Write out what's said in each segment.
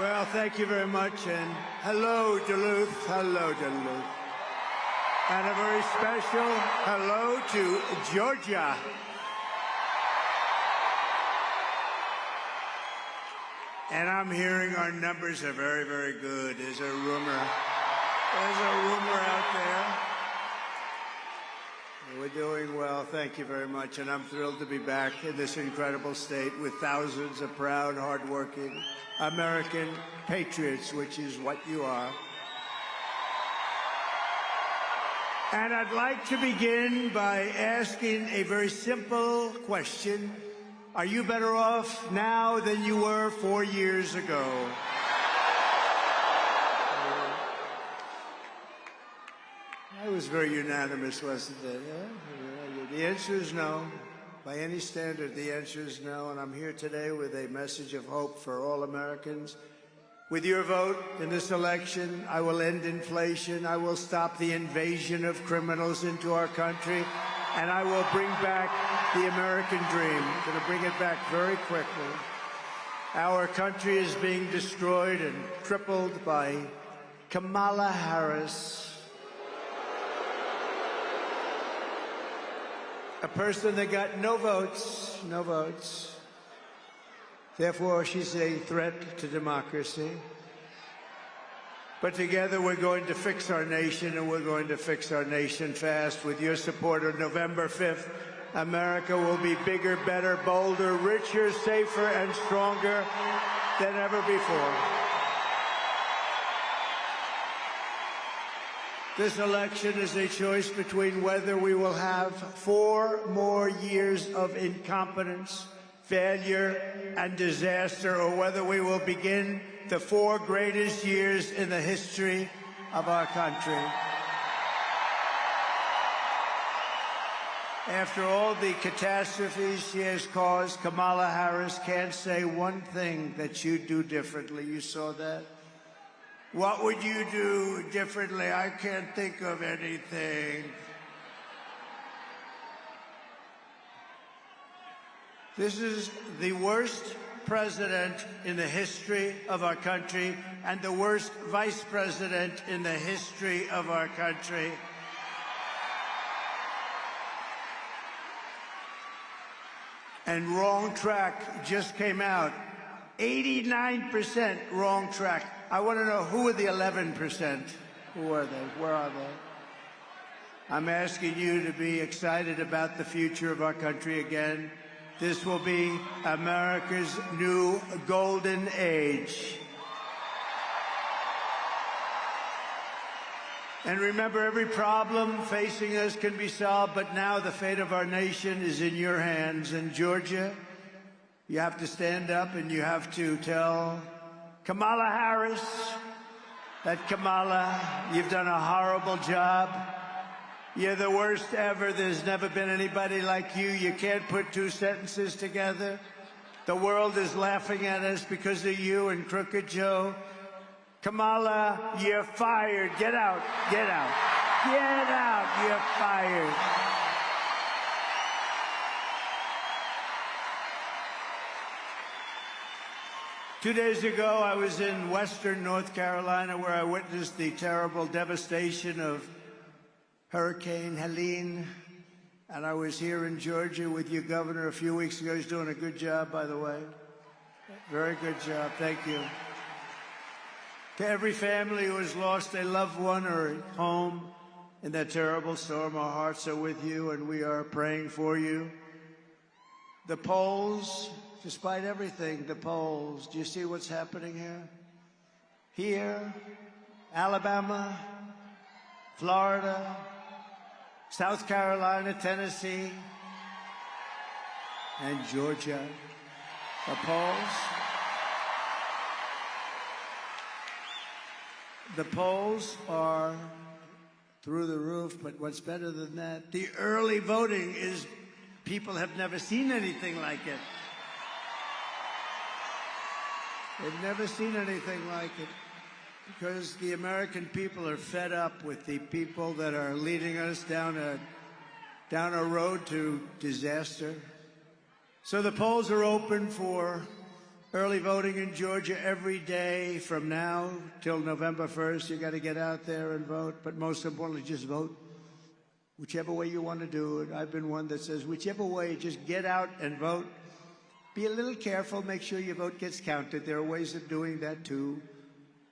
Well, thank you very much, and hello, Duluth. Hello, Duluth. And a very special hello to Georgia. And I'm hearing our numbers are very, very good. There's a rumor out there. We're doing well. Thank you very much. And I'm thrilled to be back in this incredible state with thousands of proud, hardworking American patriots, which is what you are. And I'd like to begin by asking a very simple question. Are you better off now than you were 4 years ago? That was very unanimous, wasn't it? Yeah? The answer is no. By any standard, the answer is no. And I'm here today with a message of hope for all Americans. With your vote in this election, I will end inflation. I will stop the invasion of criminals into our country. And I will bring back the American dream. I'm going to bring it back very quickly. Our country is being destroyed and crippled by Kamala Harris, a person that got no votes. Therefore, she's a threat to democracy. But together, we're going to fix our nation, and we're going to fix our nation fast. With your support on November 5th, America will be bigger, better, bolder, richer, safer, and stronger than ever before. This election is a choice between whether we will have 4 more years of incompetence, failure, and disaster, or whether we will begin the 4 greatest years in the history of our country. After all the catastrophes she has caused, Kamala Harris can't say one thing that you'd do differently. You saw that? What would you do differently? I can't think of anything. This is the worst president in the history of our country and the worst vice president in the history of our country. And Wrong Track just came out. 89% wrong track. I want to know, who are the 11%? Who are they? Where are they? I'm asking you to be excited about the future of our country again. This will be America's new golden age. And remember, every problem facing us can be solved, but now the fate of our nation is in your hands. In Georgia, you have to stand up and you have to tell Kamala Harris that, Kamala, you've done a horrible job. You're the worst ever. There's never been anybody like you. You can't put 2 sentences together. The world is laughing at us because of you and Crooked Joe. Kamala, you're fired. Get out. Get out. Get out. You're fired. Two days ago, I was in western North Carolina, where I witnessed the terrible devastation of Hurricane Helene. And I was here in Georgia with your governor a few weeks ago. He's doing a good job, by the way. Very good job. Thank you. To every family who has lost a loved one or a home in that terrible storm, our hearts are with you, and we are praying for you. The polls, despite everything, the polls, do you see what's happening here? Here, Alabama, Florida, South Carolina, Tennessee, and Georgia. The polls are through the roof, but what's better than that? The early voting is, people have never seen anything like it. They've never seen anything like it, because the American people are fed up with the people that are leading us down a road to disaster. So the polls are open for Early voting in Georgia every day from now till November 1st. You got to get out there and vote, but most importantly, just vote. Whichever way you want to do it. I've been one that says, whichever way, just get out and vote. Be a little careful. Make sure your vote gets counted. There are ways of doing that, too.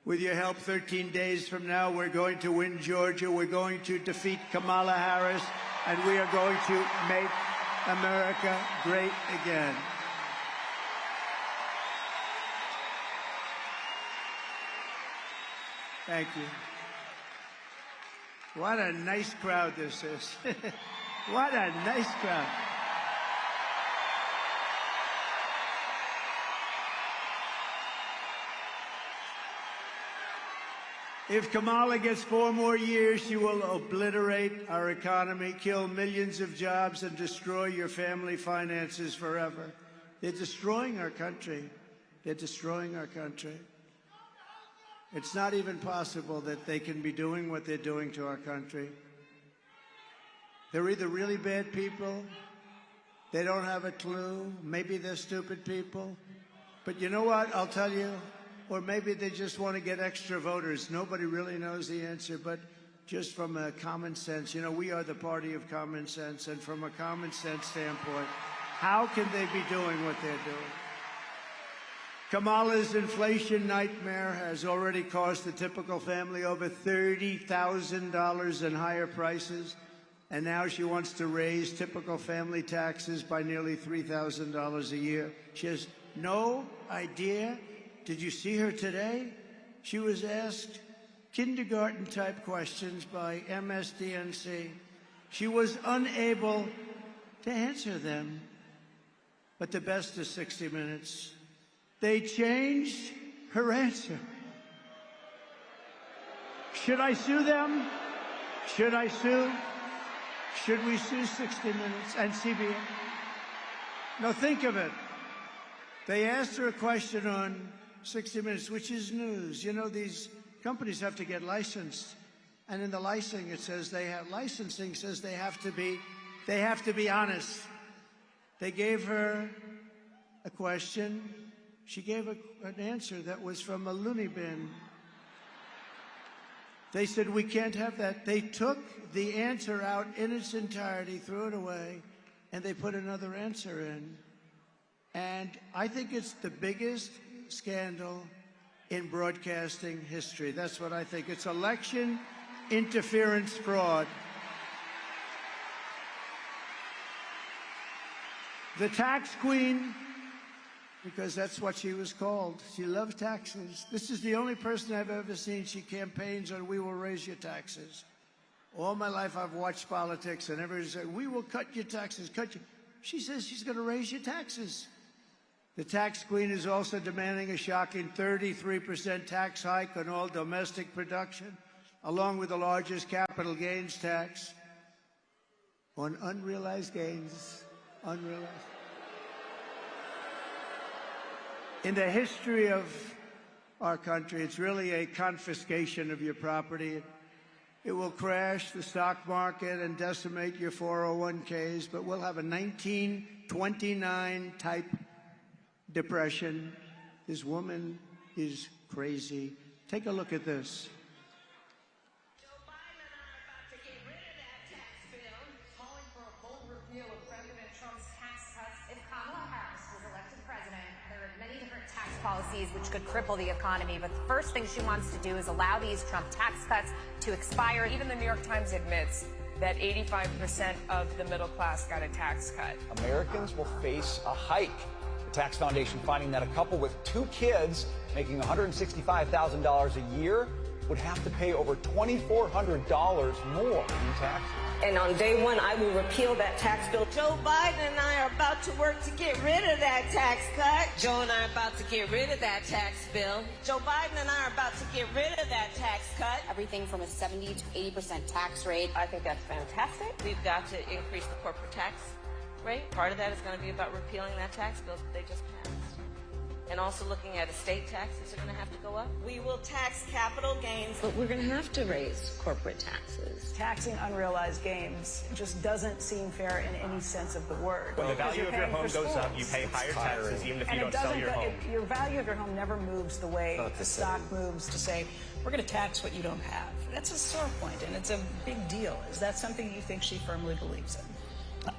With your help, 13 days from now, we're going to win Georgia. We're going to defeat Kamala Harris, and we are going to make America great again. Thank you. What a nice crowd this is. What a nice crowd. If Kamala gets 4 more years, she will obliterate our economy, kill millions of jobs, and destroy your family finances forever. They're destroying our country. They're destroying our country. It's not even possible that they can be doing what they're doing to our country. They're either really bad people, they don't have a clue, maybe they're stupid people. But you know what, I'll tell you, or maybe they just want to get extra voters. Nobody really knows the answer, but just from a common sense, you know, we are the party of common sense, and from a common sense standpoint, how can they be doing what they're doing? Kamala's inflation nightmare has already cost the typical family over $30,000 in higher prices, and now she wants to raise typical family taxes by nearly $3,000 a year. She has no idea. Did you see her today? She was asked kindergarten-type questions by MSDNC. She was unable to answer them. But the best is 60 Minutes. They changed her answer. Should I sue them? Should I sue? Should we sue 60 Minutes and CBS? No, think of it. They asked her a question on 60 Minutes, which is news. You know, these companies have to get licensed. And in the licensing, it says they have to be honest. They gave her a question. She gave an answer that was from a loony bin. They said, we can't have that. They took the answer out in its entirety, threw it away, and they put another answer in. And I think it's the biggest scandal in broadcasting history. That's what I think. It's election interference fraud. The tax queen, because that's what she was called. She loves taxes. This is the only person I've ever seen. She campaigns on, we will raise your taxes. All my life I've watched politics, and everybody said, we will cut your taxes, cut you. She says she's going to raise your taxes. The tax queen is also demanding a shocking 33% tax hike on all domestic production, along with the largest capital gains tax on unrealized gains. Unrealized. In the history of our country, it's really a confiscation of your property. It will crash the stock market and decimate your 401ks, but we'll have a 1929 type depression. This woman is crazy. Take a look at this. Joe Biden and I are about to get rid of that tax bill, calling for a bold repeal of President Trump's tax cuts. If Kamala Harris was elected president, there are many different tax policies which could cripple the economy, but the first thing she wants to do is allow these Trump tax cuts to expire. Even the New York Times admits that 85% of the middle class got a tax cut. Americans will face a hike. The Tax Foundation finding that a couple with 2 kids making $165,000 a year would have to pay over $2,400 more in taxes. And on day one, I will repeal that tax bill. Joe Biden and I are about to work to get rid of that tax cut. Joe and I are about to get rid of that tax bill. Joe Biden and I are about to get rid of that tax cut. Everything from a 70 to 80% tax rate. I think that's fantastic. We've got to increase the corporate tax rate. Part of that is going to be about repealing that tax bill that they just passed. and also looking at estate taxes are going to have to go up. We will tax capital gains. But we're going to have to raise corporate taxes. Taxing unrealized gains just doesn't seem fair in any sense of the word. When the value of your home goes up, you pay higher taxes even if you don't sell your home. Your value of your home never moves the way the stock moves to say, we're going to tax what you don't have. That's a sore point, and it's a big deal. Is that something you think she firmly believes in?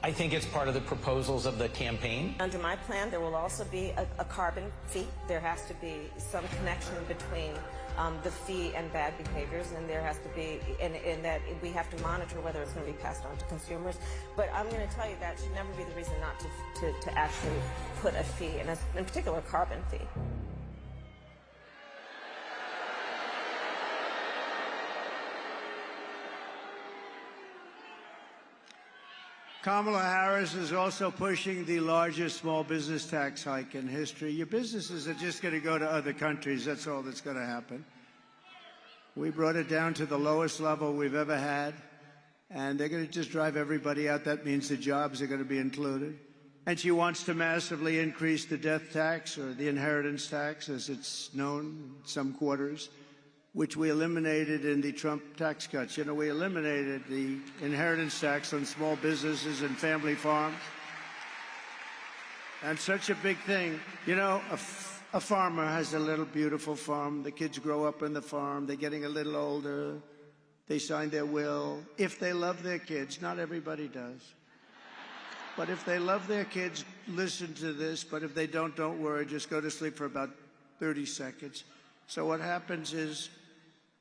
I think it's part of the proposals of the campaign. Under my plan, there will also be a carbon fee. There has to be some connection between the fee and bad behaviors, and there has to be, in that we have to monitor whether it's going to be passed on to consumers. But I'm going to tell you that should never be the reason not to actually put a fee, and in particular a carbon fee. Kamala Harris is also pushing the largest small business tax hike in history. Your businesses are just going to go to other countries. That's all that's going to happen. We brought it down to the lowest level we've ever had, and they're going to just drive everybody out. That means the jobs are going to be included. And she wants to massively increase the death tax, or the inheritance tax, as it's known in some quarters, which we eliminated in the Trump tax cuts. You know, we eliminated the inheritance tax on small businesses and family farms. And such a big thing. You know, a farmer has a little beautiful farm. The kids grow up in the farm. They're getting a little older. They sign their will. If they love their kids, not everybody does. But if they love their kids, listen to this. But if they don't worry. Just go to sleep for about 30 seconds. So what happens is,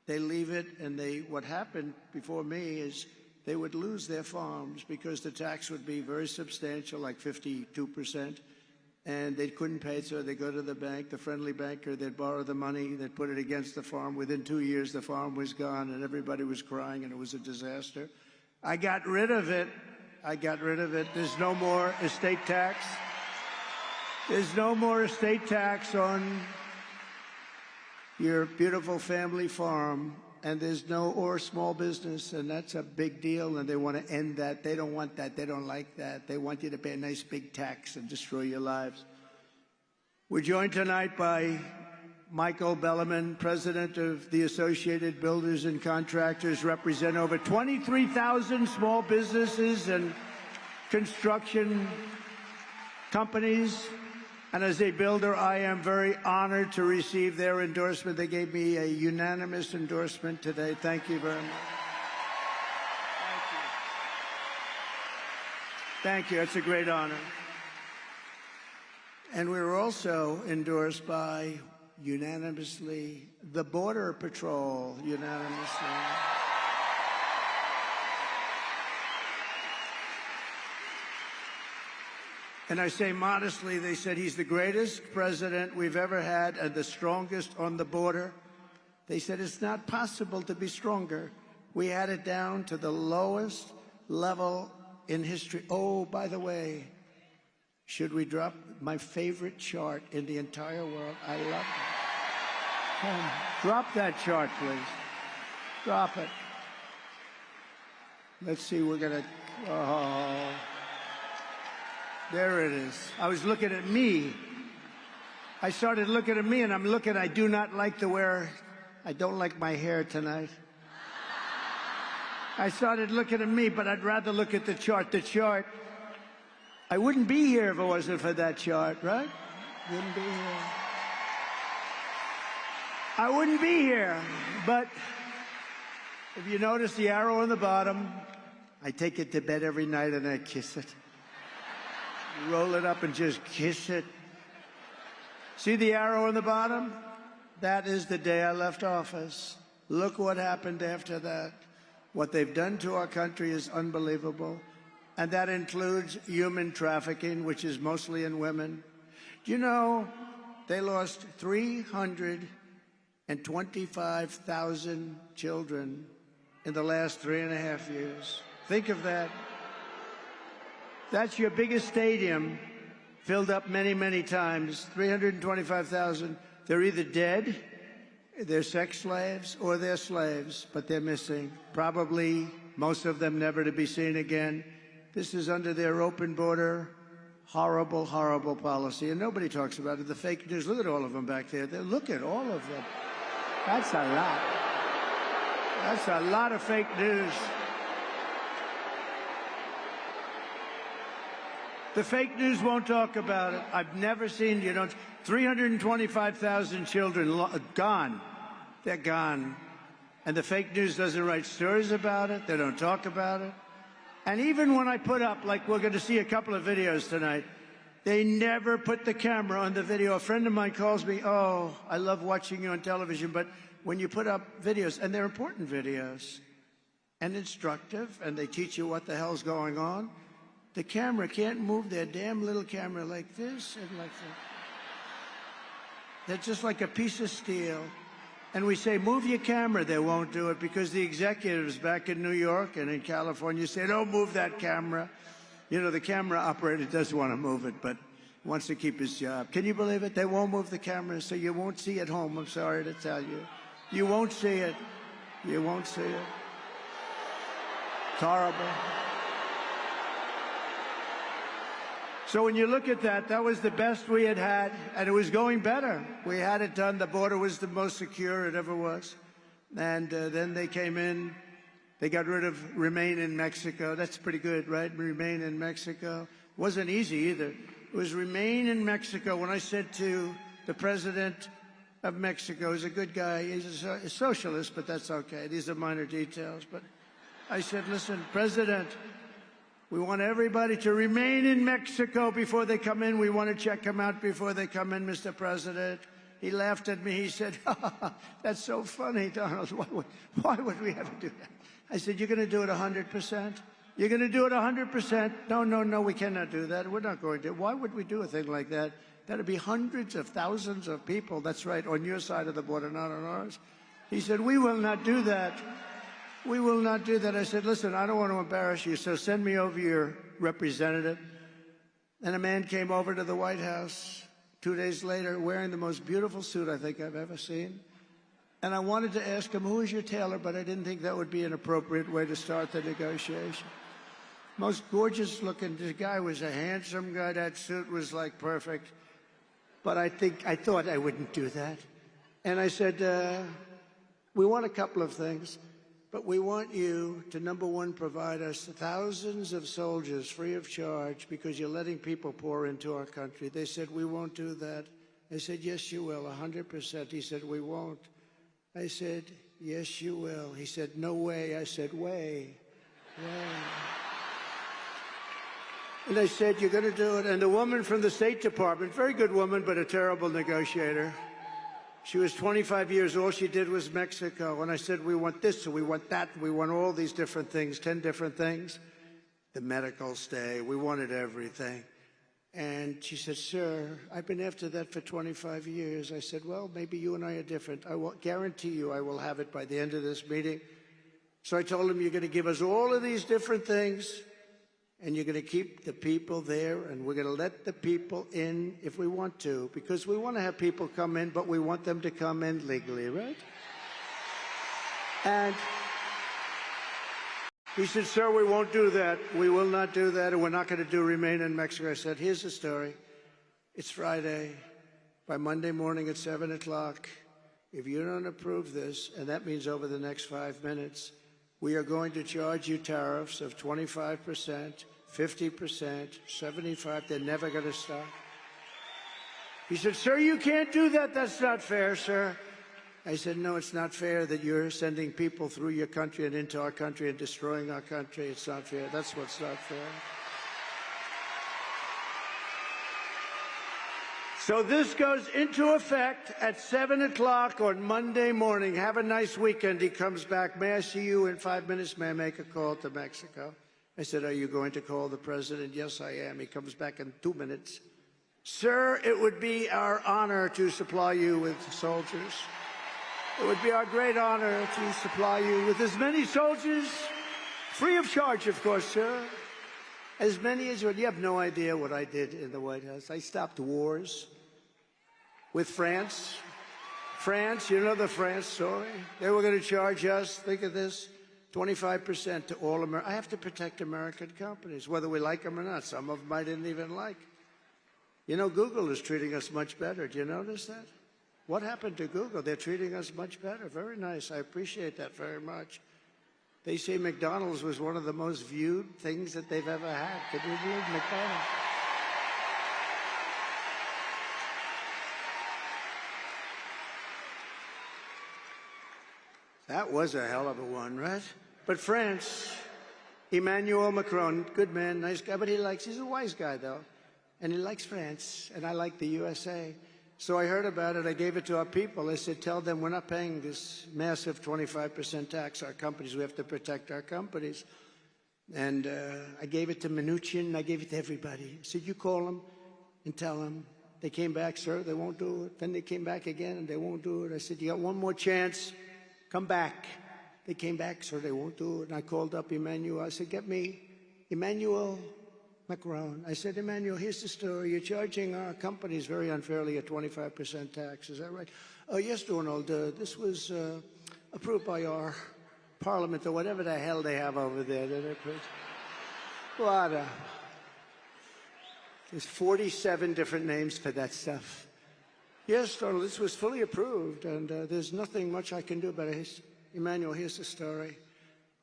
they leave it, and what happened before me is they would lose their farms because the tax would be very substantial, like 52%, and they couldn't pay, so they go to the bank, the friendly banker, they'd borrow the money, they'd put it against the farm. Within 2 years, the farm was gone, and everybody was crying, and it was a disaster. I got rid of it. There's no more estate tax. There's no more estate tax on your beautiful family farm, and there's no or small business, and that's a big deal, and they want to end that. They don't want that. They don't like that. They want you to pay a nice big tax and destroy your lives. We're joined tonight by Michael Bellerman, president of the Associated Builders and Contractors, represent over 23,000 small businesses and construction companies. And as a builder, I am very honored to receive their endorsement. They gave me a unanimous endorsement today. Thank you very much. Thank you. It's a great honor. And we were also endorsed by, unanimously, the Border Patrol, unanimously. And I say modestly, they said he's the greatest president we've ever had and the strongest on the border. They said it's not possible to be stronger. We had it down to the lowest level in history. Oh, by the way, should we drop my favorite chart in the entire world? I love it. Drop that chart, please. Drop it. Let's see, we're going to... Oh... There it is. I was looking at me. I started looking at me, and I'm looking. I do not like to wear, I don't like my hair tonight. I started looking at me, but I'd rather look at the chart. The chart. I wouldn't be here if it wasn't for that chart, right? Wouldn't be here. I wouldn't be here. But if you notice the arrow on the bottom, I take it to bed every night and I kiss it. Roll it up and just kiss it. See the arrow on the bottom? That is the day I left office. Look what happened after that. What they've done to our country is unbelievable. And that includes human trafficking, which is mostly in women. Do you know they lost 325,000 children in the last 3.5 years? Think of that. That's your biggest stadium, filled up many, many times. 325,000. They're either dead, they're sex slaves, or they're slaves, but they're missing. Probably most of them never to be seen again. This is under their open border, horrible, horrible policy, and nobody talks about it. The fake news, look at all of them back there. Look at all of them. That's a lot. That's a lot of fake news. The fake news won't talk about it. I've never seen, 325,000 children gone. They're gone. And the fake news doesn't write stories about it. They don't talk about it. And even when I put up, like we're going to see a couple of videos tonight, they never put the camera on the video. A friend of mine calls me, oh, I love watching you on television, but when you put up videos, and they're important videos, and instructive, and they teach you what the hell's going on, the camera can't move their damn little camera like this and like that. They're just like a piece of steel. And we say, move your camera. They won't do it because the executives back in New York and in California say, don't move that camera. The camera operator does want to move it, but wants to keep his job. Can you believe it? They won't move the camera, so you won't see it home. I'm sorry to tell you. You won't see it. You won't see it. It's horrible. So when you look at that, that was the best we had had, and it was going better. We had it done. The border was the most secure it ever was. And then they came in. They got rid of Remain in Mexico. That's pretty good, right? Remain in Mexico. Wasn't easy either. It was Remain in Mexico. When I said to the president of Mexico, he's a good guy. He's a socialist, but that's okay. These are minor details. But I said, listen, President, we want everybody to remain in Mexico before they come in. We want to check them out before they come in, Mr. President. He laughed at me. He said, that's so funny, Donald. Why would we ever do that? I said, you're going to do it 100%? You're going to do it 100%? No, we cannot do that. We're not going to. Why would we do a thing like that? That'd be hundreds of thousands of people. That's right, on your side of the border, not on ours. He said, we will not do that. We will not do that. I said, listen, I don't want to embarrass you, so send me over your representative. And a man came over to the White House 2 days later wearing the most beautiful suit I think I've ever seen. And I wanted to ask him, who is your tailor? But I didn't think that would be an appropriate way to start the negotiation. Most gorgeous looking. This guy was a handsome guy. That suit was like perfect. But I thought I wouldn't do that. And I said, we want a couple of things. But we want you to, number one, provide us thousands of soldiers free of charge because you're letting people pour into our country. They said, we won't do that. I said, yes, you will, 100%. He said, we won't. I said, yes, you will. He said, no way. I said, way. And I said, you're going to do it. And the woman from the State Department, very good woman, but a terrible negotiator. She was 25 years old. All she did was Mexico. And I said, we want this, and we want that, and we want all these different things, 10 different things. The medical stay. We wanted everything. And she said, sir, I've been after that for 25 years. I said, well, maybe you and I are different. I will guarantee you I will have it by the end of this meeting. So I told him, you're going to give us all of these different things, and you're going to keep the people there, and we're going to let the people in if we want to, because we want to have people come in, but we want them to come in legally, right? And he said, sir, we won't do that. We will not do that, and we're not going to do Remain in Mexico. I said, here's the story. It's Friday. By Monday morning at 7 o'clock, if you don't approve this, and that means over the next 5 minutes, we are going to charge you tariffs of 25%, 50%, 75%. They're never going to stop. He said, sir, you can't do that. That's not fair, sir. I said, no, it's not fair that you're sending people through your country and into our country and destroying our country. It's not fair. That's what's not fair. So this goes into effect at 7 o'clock on Monday morning. Have a nice weekend. He comes back. May I see you in 5 minutes? May I make a call to Mexico? I said, are you going to call the president? Yes, I am. He comes back in 2 minutes. Sir, it would be our honor to supply you with soldiers. It would be our great honor to supply you with as many soldiers, free of charge, of course, sir. As many as you want. You have no idea what I did in the White House. I stopped wars with France. France, you know the France story. They were going to charge us, think of this, 25% to all America. I have to protect American companies, whether we like them or not. Some of them I didn't even like. You know, Google is treating us much better. Do you notice that? What happened to Google? They're treating us much better. Very nice. I appreciate that very much. They say McDonald's was one of the most viewed things that they've ever had. Can you believe McDonald's? That was a hell of a one, right? But France, Emmanuel Macron, good man, nice guy, but he's a wise guy, though. And he likes France, and I like the USA. So I heard about it. I gave it to our people. I said, tell them we're not paying this massive 25% tax, our companies. We have to protect our companies. And I gave it to Mnuchin. I gave it to everybody. I said, you call them and tell them. They came back, sir, they won't do it. Then they came back again, and they won't do it. I said, you got one more chance. Come back. They came back, sir, they won't do it. And I called up Emmanuel. I said, get me Emmanuel Macron. I said, Emmanuel, here's the story. You're charging our companies very unfairly a 25% tax. Is that right? Oh, yes, Donald. This was approved by our parliament or whatever the hell they have over there. What? There's 47 different names for that stuff. Yes, Donald, this was fully approved, and there's nothing much I can do about it. Emmanuel, here's the story.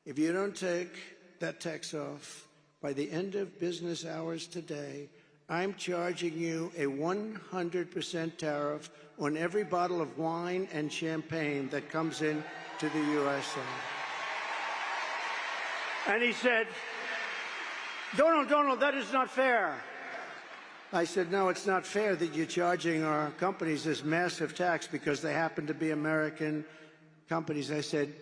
If you don't take that tax off by the end of business hours today, I'm charging you a 100% tariff on every bottle of wine and champagne that comes in to the USA. And he said, Donald, that is not fair. I said, no, it's not fair that you're charging our companies this massive tax because they happen to be American companies. I said,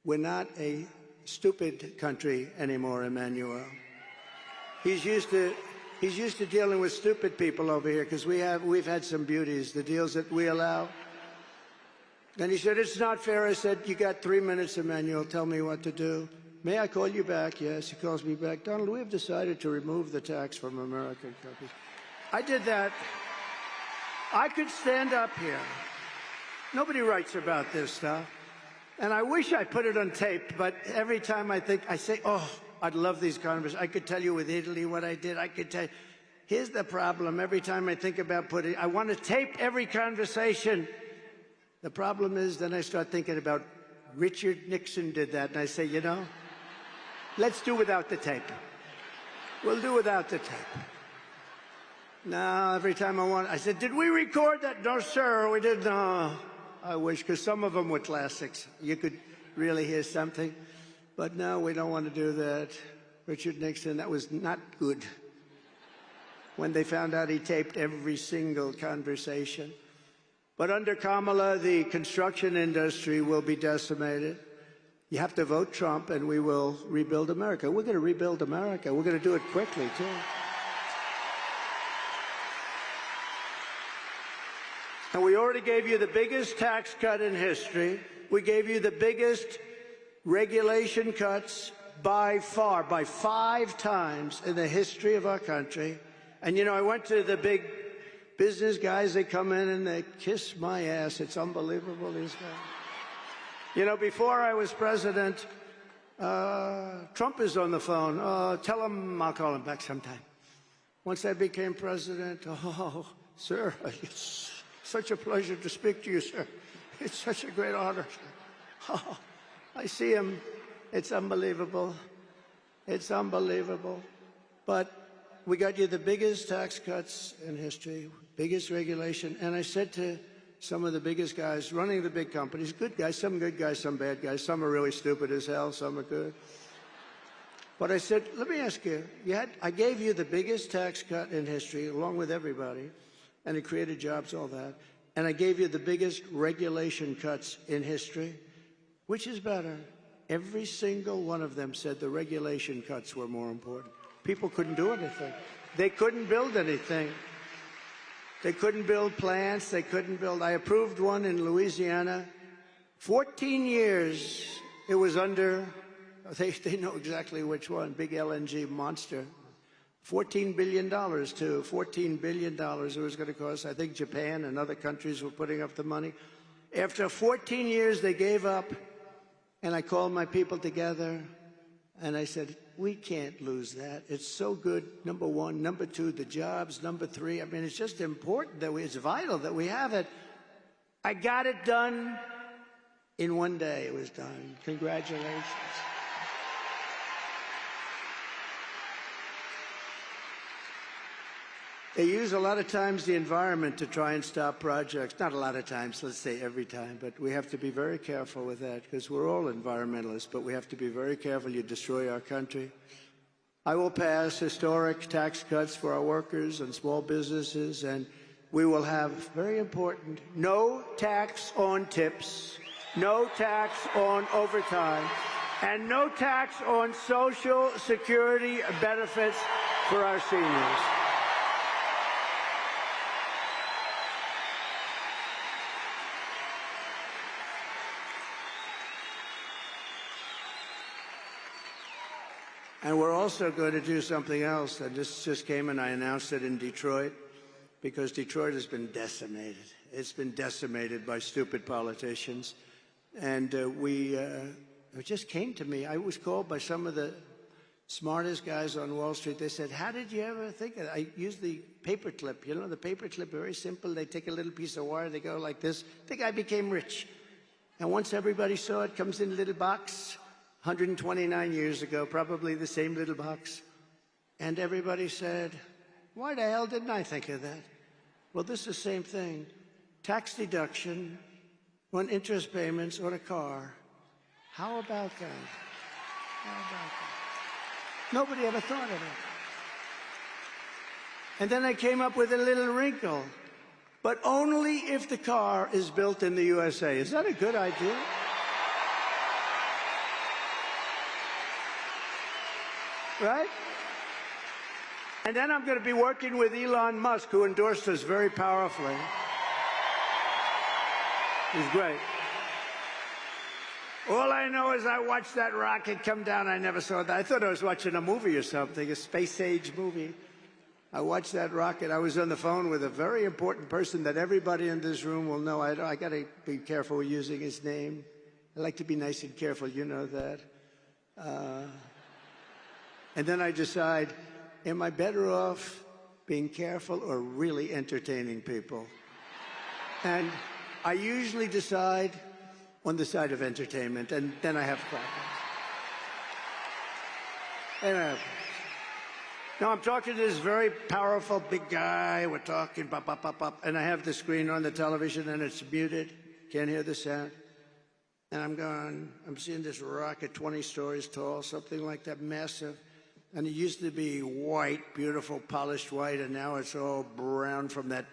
we're not a stupid country anymore, Emmanuel. He's used to dealing with stupid people over here because we've had some beauties, the deals that we allow. And he said, it's not fair. I said, you got 3 minutes, Emmanuel. Tell me what to do. May I call you back? Yes, he calls me back. Donald, we have decided to remove the tax from American companies. I did that. I could stand up here. Nobody writes about this stuff. And I wish I put it on tape, but every time I say, oh, I'd love these conversations. I could tell you with Italy what I did. I could tell you. Here's the problem. Every time I think about I want to tape every conversation. The problem is then I start thinking about Richard Nixon did that, and I say, you know, let's do without the tape. We'll do without the tape. Now, every time I said, did we record that? No, sir, we didn't. No. I wish, because some of them were classics. You could really hear something. But no, we don't want to do that. Richard Nixon, that was not good. When they found out he taped every single conversation. But under Kamala, the construction industry will be decimated. You have to vote Trump, and we will rebuild America. We're going to rebuild America. We're going to do it quickly, too. And we already gave you the biggest tax cut in history. We gave you the biggest regulation cuts by far, by 5 times in the history of our country. And, you know, I went to the big business guys. They come in and they kiss my ass. It's unbelievable, these guys. You know, before I was president, Trump is on the phone. Tell him I'll call him back sometime. Once I became president, oh, sir, it's such a pleasure to speak to you, sir. It's such a great honor. Oh, I see him. It's unbelievable. It's unbelievable. But we got you the biggest tax cuts in history, biggest regulation. And I said to some of the biggest guys running the big companies, good guys, some bad guys, some are really stupid as hell, some are good. But I said, let me ask you, I gave you the biggest tax cut in history, along with everybody, and it created jobs, all that. And I gave you the biggest regulation cuts in history. Which is better? Every single one of them said the regulation cuts were more important. People couldn't do anything. They couldn't build anything. They couldn't build plants. They couldn't build. I approved one in Louisiana. 14 years it was under, they know exactly which one, big LNG monster. $14 billion, too. $14 billion it was going to cost. I think Japan and other countries were putting up the money. After 14 years, they gave up, and I called my people together, And I said, we can't lose that. It's so good, number one. Number two, the jobs. Number three, I mean, it's just important that it's vital that we have it. I got it done in one day. It was done. Congratulations. They use a lot of times the environment to try and stop projects. Not a lot of times, let's say every time, but we have to be very careful with that because we're all environmentalists, but we have to be very careful you destroy our country. I will pass historic tax cuts for our workers and small businesses, and we will have, very important, no tax on tips, no tax on overtime, and no tax on Social Security benefits for our seniors. And we're also going to do something else. And this just came and I announced it in Detroit because Detroit has been decimated. It's been decimated by stupid politicians. And it just came to me. I was called by some of the smartest guys on Wall Street. They said, how did you ever think of it? I used the paper clip. You know, the paper clip, very simple. They take a little piece of wire, they go like this. I think I became rich. And once everybody saw it, comes in a little box. 129 years ago, probably the same little box. And everybody said, why the hell didn't I think of that? Well, this is the same thing. Tax deduction on interest payments on a car. How about that? How about that? Nobody ever thought of it. And then I came up with a little wrinkle. But only if the car is built in the USA. Is that a good idea? Right? And then I'm going to be working with Elon Musk, who endorsed us very powerfully. He's great. All I know is I watched that rocket come down. I never saw that. I thought I was watching a movie or something, a space-age movie. I watched that rocket. I was on the phone with a very important person that everybody in this room will know. I got to be careful using his name. I like to be nice and careful. You know that. And then I decide, am I better off being careful or really entertaining people? And I usually decide on the side of entertainment, and then I have problems. Now I'm talking to this very powerful big guy. We're talking, bop, bop, bop, bop, and I have the screen on the television, and it's muted. Can't hear the sound. And I'm seeing this rocket 20 stories tall, something like that, massive. And it used to be white, beautiful, polished white, and now it's all brown from that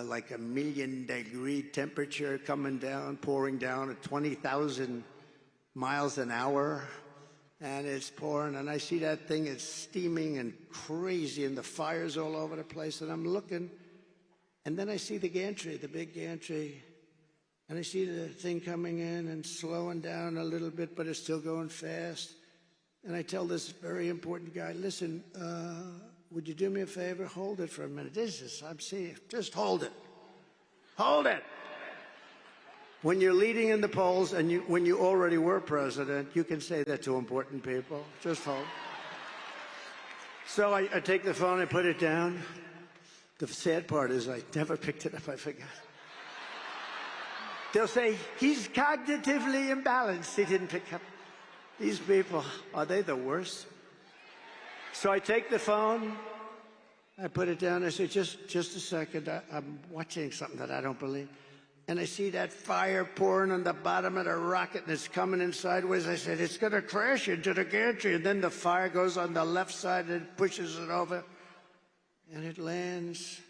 like 1,000,000-degree temperature coming down, pouring down at 20,000 miles an hour. And it's pouring, and I see that thing, it's steaming and crazy, and the fire's all over the place. And I'm looking, and then I see the gantry, the big gantry, and I see the thing coming in and slowing down a little bit, but it's still going fast. And I tell this very important guy, listen, would you do me a favor? Hold it for a minute. I'm seeing, just hold it. Hold it. When you're leading in the polls and when you already were president, you can say that to important people. Just hold. So I take the phone, I put it down. The sad part is I never picked it up, I forgot. They'll say, he's cognitively imbalanced. He didn't pick up. These people, are they the worst? So I take the phone, I put it down, I say, just a second, I'm watching something that I don't believe. And I see that fire pouring on the bottom of the rocket, and it's coming in sideways. I said, it's going to crash into the gantry. And then the fire goes on the left side and pushes it over, and it lands.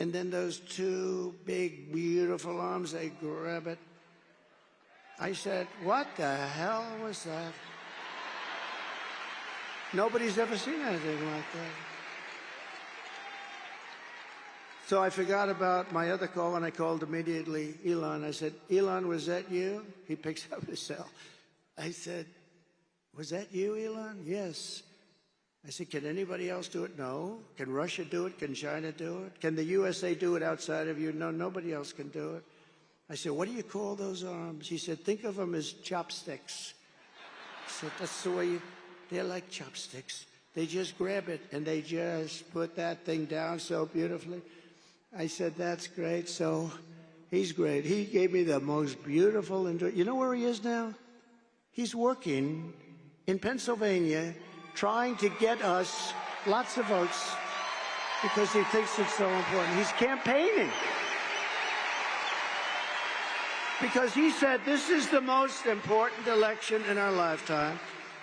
And then those two big, beautiful arms, they grab it. I said, what the hell was that? Nobody's ever seen anything like that. So I forgot about my other call, and I called immediately Elon. I said, Elon, was that you? He picks up his cell. I said, was that you, Elon? Yes. I said, can anybody else do it? No. Can Russia do it? Can China do it? Can the USA do it outside of you? No, nobody else can do it. I said, what do you call those arms? He said, think of them as chopsticks. I said, that's the way they're like chopsticks. They just grab it and they just put that thing down so beautifully. I said, that's great. So he's great. He gave me the most beautiful, you know where he is now? He's working in Pennsylvania trying to get us lots of votes because he thinks it's so important. He's campaigning because he said this is the most important election in our lifetime.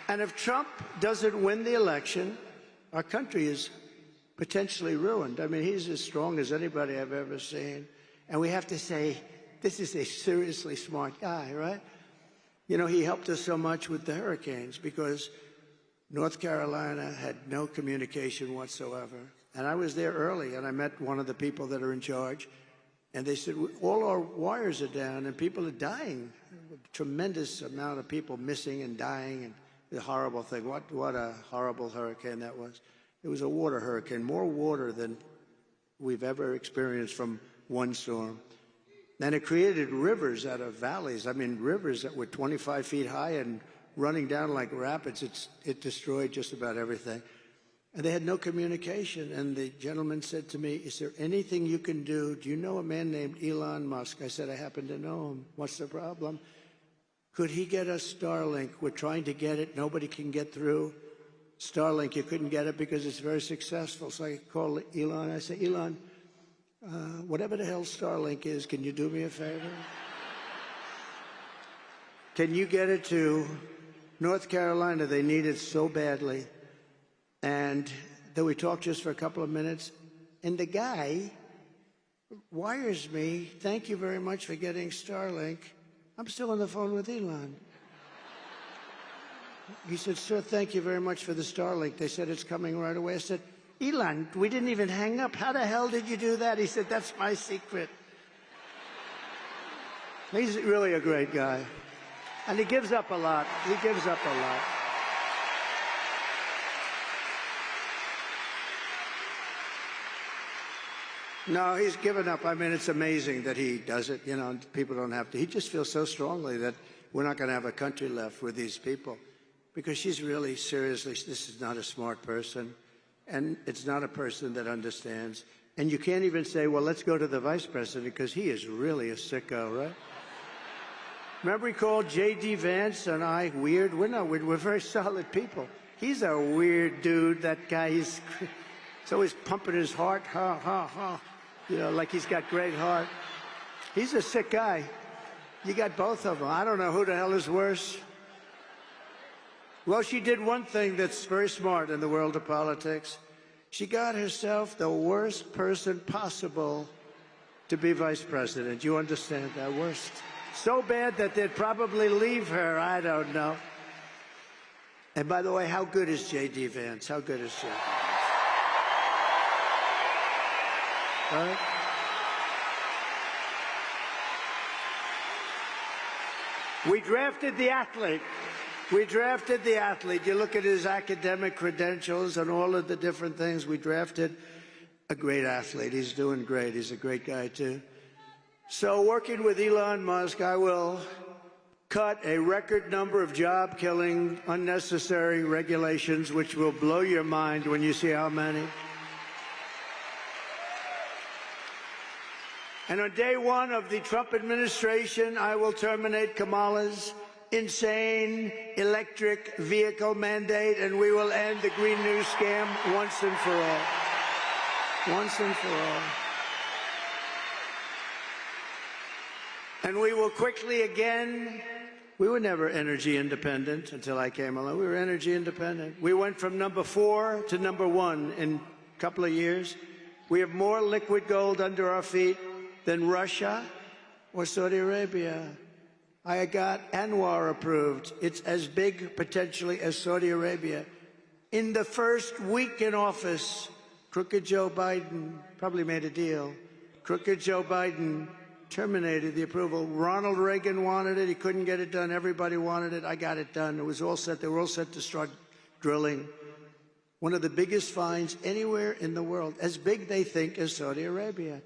And if Trump doesn't win the election, our country is potentially ruined. I mean, he's as strong as anybody I've ever seen. And we have to say, this is a seriously smart guy, right? You know, he helped us so much with the hurricanes because North Carolina had no communication whatsoever. And I was there early, and I met one of the people that are in charge. And they said, all our wires are down, and people are dying. A tremendous amount of people missing and dying. And the horrible thing. What a horrible hurricane that was. It was a water hurricane, more water than we've ever experienced from one storm. And it created rivers out of valleys. I mean, rivers that were 25 feet high and running down like rapids. It destroyed just about everything. And they had no communication. And the gentleman said to me, is there anything you can do? Do you know a man named Elon Musk? I said, I happen to know him. What's the problem? Could he get us Starlink? We're trying to get it. Nobody can get through. Starlink, you couldn't get it because it's very successful. So I called Elon. I said, Elon, whatever the hell Starlink is, can you do me a favor? Can you get it to North Carolina? They need it so badly. And then we talked just for a couple of minutes. And the guy wires me, thank you very much for getting Starlink. I'm still on the phone with Elon. He said, sir, thank you very much for the Starlink. They said it's coming right away. I said, Elon, we didn't even hang up. How the hell did you do that? He said, that's my secret. He's really a great guy. And he gives up a lot. He gives up a lot. No, he's given up. I mean, it's amazing that he does it. You know, people don't have to. He just feels so strongly that we're not going to have a country left with these people. Because she's really, seriously, this is not a smart person. And it's not a person that understands. And you can't even say, well, let's go to the vice president, because he is really a sicko, right? Remember he called J.D. Vance and I weird? We're very solid people. He's a weird dude, that guy. He's always pumping his heart, you know, like he's got great heart. He's a sick guy. You got both of them. I don't know who the hell is worse. Well, she did one thing that's very smart in the world of politics. She got herself the worst person possible to be vice president. You understand that? Worst. So bad that they'd probably leave her. I don't know. And by the way, how good is J.D. Vance? How good is she? Right? We drafted the athlete. We drafted the athlete. You look at his academic credentials and all of the different things. We drafted a great athlete. He's doing great. He's a great guy, too. So working with Elon Musk, I will cut a record number of job-killing, unnecessary regulations, which will blow your mind when you see how many. And on day one of the Trump administration, I will terminate Kamala's insane electric vehicle mandate, and we will end the Green New scam once and for all. Once and for all. And we will quickly again, we were never energy independent until I came along. We were energy independent. We went from number 4 to number 1 in a couple of years. We have more liquid gold under our feet than Russia or Saudi Arabia. I got Anwar approved. It's as big, potentially, as Saudi Arabia. In the first week in office, crooked Joe Biden probably made a deal. Crooked Joe Biden terminated the approval. Ronald Reagan wanted it. He couldn't get it done. Everybody wanted it. I got it done. It was all set. They were all set to start drilling. One of the biggest finds anywhere in the world, as big, they think, as Saudi Arabia.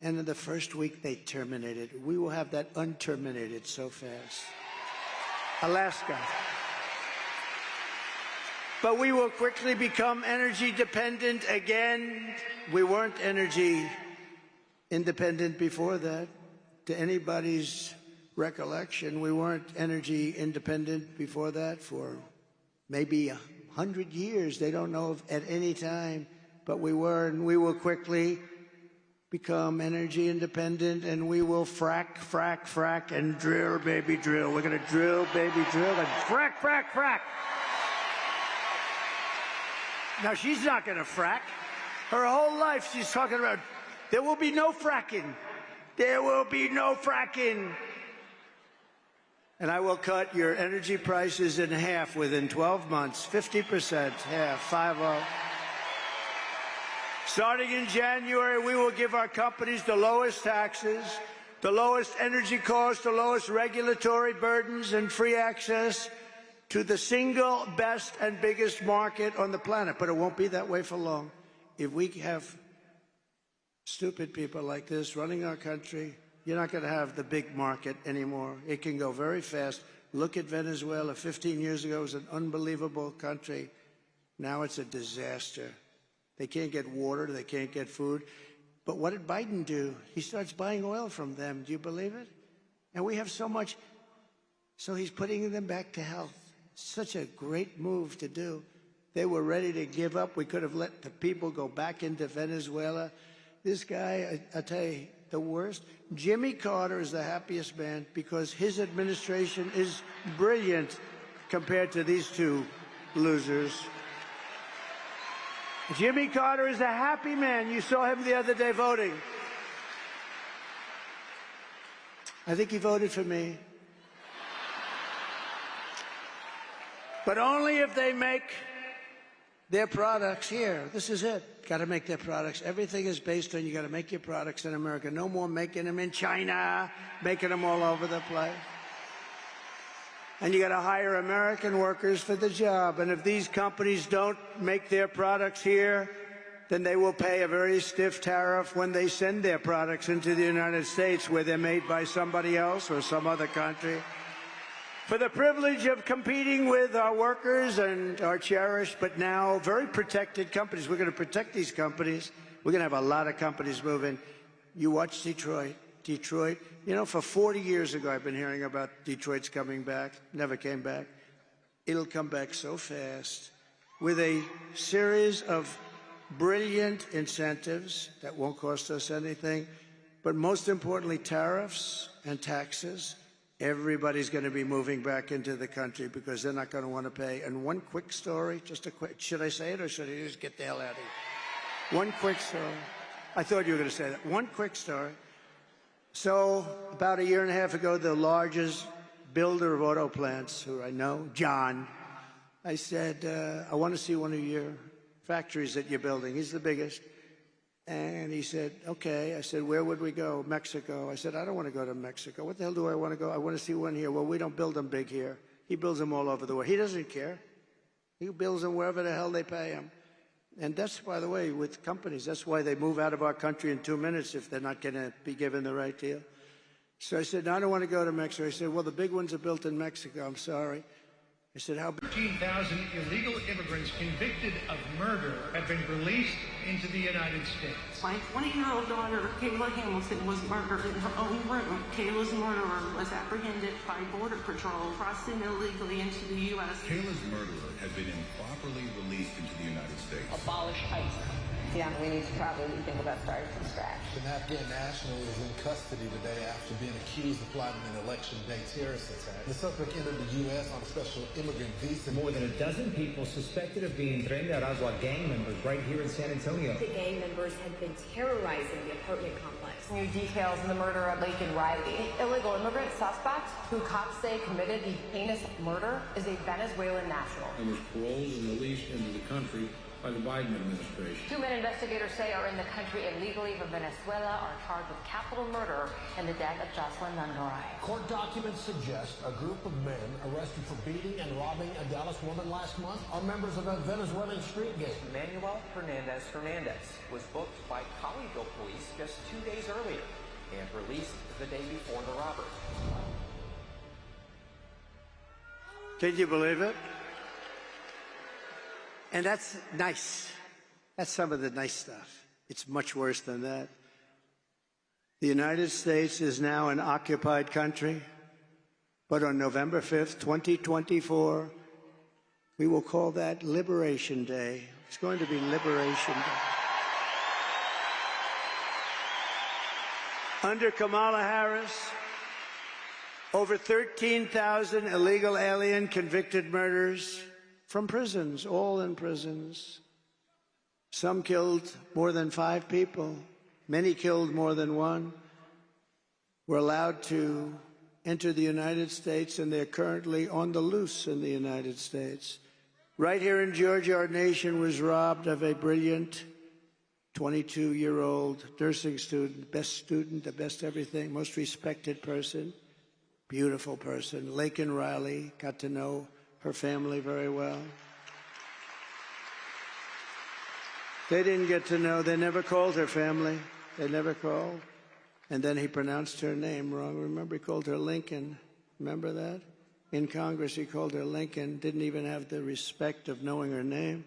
And in the first week, they terminated. We will have that unterminated so fast. Alaska. But we will quickly become energy dependent again. We weren't energy independent before that. To anybody's recollection, we weren't energy independent before that for maybe 100 years. They don't know at any time, but we were, and we will quickly become energy independent, and we will frack, frack, frack, and drill, baby, drill. We're going to drill, baby, drill, and frack, frack, frack. Now, she's not going to frack. Her whole life she's talking about, there will be no fracking. There will be no fracking. And I will cut your energy prices in half within 12 months, 50%, half, 50. Starting in January, we will give our companies the lowest taxes, the lowest energy costs, the lowest regulatory burdens, and free access to the single best and biggest market on the planet. But it won't be that way for long. If we have stupid people like this running our country, you're not going to have the big market anymore. It can go very fast. Look at Venezuela. 15 years ago, it was an unbelievable country. Now it's a disaster. They can't get water. They can't get food. But what did Biden do? He starts buying oil from them. Do you believe it? And we have so much. So he's putting them back to health. Such a great move to do. They were ready to give up. We could have let the people go back into Venezuela. This guy, I tell you, the worst. Jimmy Carter is the happiest man because his administration is brilliant compared to these two losers. Jimmy Carter is a happy man. You saw him the other day voting. I think he voted for me. But only if they make their products here. This is it. Got to make their products. Everything is based on you got to make your products in America. No more making them in China, making them all over the place. And you got to hire American workers for the job. And if these companies don't make their products here, then they will pay a very stiff tariff when they send their products into the United States, where they're made by somebody else or some other country. For the privilege of competing with our workers and our cherished but now very protected companies. We're going to protect these companies. We're going to have a lot of companies moving. You watch Detroit. Detroit, you know, for 40 years ago, I've been hearing about Detroit's coming back. Never came back. It'll come back so fast with a series of brilliant incentives that won't cost us anything, but most importantly, tariffs and taxes. Everybody's going to be moving back into the country because they're not going to want to pay. And one quick story, just a quick, should I say it or should I just get the hell out of here? One quick story. I thought you were going to say that. One quick story. So about a year and a half ago, the largest builder of auto plants, who I know, John, I said, I want to see one of your factories that you're building. He's the biggest. And he said, okay. I said, where would we go? Mexico. I said, I don't want to go to Mexico. What the hell do I want to go? I want to see one here. Well, we don't build them big here. He builds them all over the world. He doesn't care. He builds them wherever the hell they pay him. And that's, by the way, with companies, that's why they move out of our country in 2 minutes if they're not going to be given the right deal. So I said, no, I don't want to go to Mexico. He said, well, the big ones are built in Mexico. I'm sorry. I said, how 13,000 illegal immigrants convicted of murder have been released into the United States. My 20-year-old daughter, Kayla Hamilton, was murdered in her own room. Kayla's murderer was apprehended by Border Patrol, crossing illegally into the U.S. Kayla's murderer has been improperly released into the United States. Abolish ICE. Yeah, we need to probably think about starting from scratch. An Afghan national is in custody today after being accused of plotting an election day terrorist attack. The suspect entered the U.S. on a special immigrant visa. More than a dozen people suspected of being Tren de Aragua gang members right here in San Antonio. The gang members had been terrorizing the apartment complex. New details in the murder at Lake and Riley. Illegal immigrant suspect, who cops say committed the heinous murder, is a Venezuelan national. And was paroled and released into the country by the Biden administration. 2 men investigators say are in the country illegally from Venezuela are charged with capital murder in the death of Jocelyn Nungaray. Court documents suggest a group of men arrested for beating and robbing a Dallas woman last month are members of a Venezuelan street gang. Manuel Hernandez was booked by Colleyville police just 2 days earlier and released the day before the robbery. Can you believe it? And that's nice. That's some of the nice stuff. It's much worse than that. The United States is now an occupied country, but on November 5th, 2024, we will call that Liberation Day. It's going to be Liberation Day. Under Kamala Harris, over 13,000 illegal alien convicted murderers from prisons, all in prisons. Some killed more than 5 people. Many killed more than 1. Were allowed to enter the United States, and they're currently on the loose in the United States. Right here in Georgia, our nation was robbed of a brilliant 22-year-old nursing student, the best everything, most respected person, beautiful person. Laken Riley, got to know her family very well. They didn't get to know, they never called her family. They never called. And then he pronounced her name wrong. Remember, he called her Lincoln. Remember that? In Congress, he called her Lincoln, didn't even have the respect of knowing her name.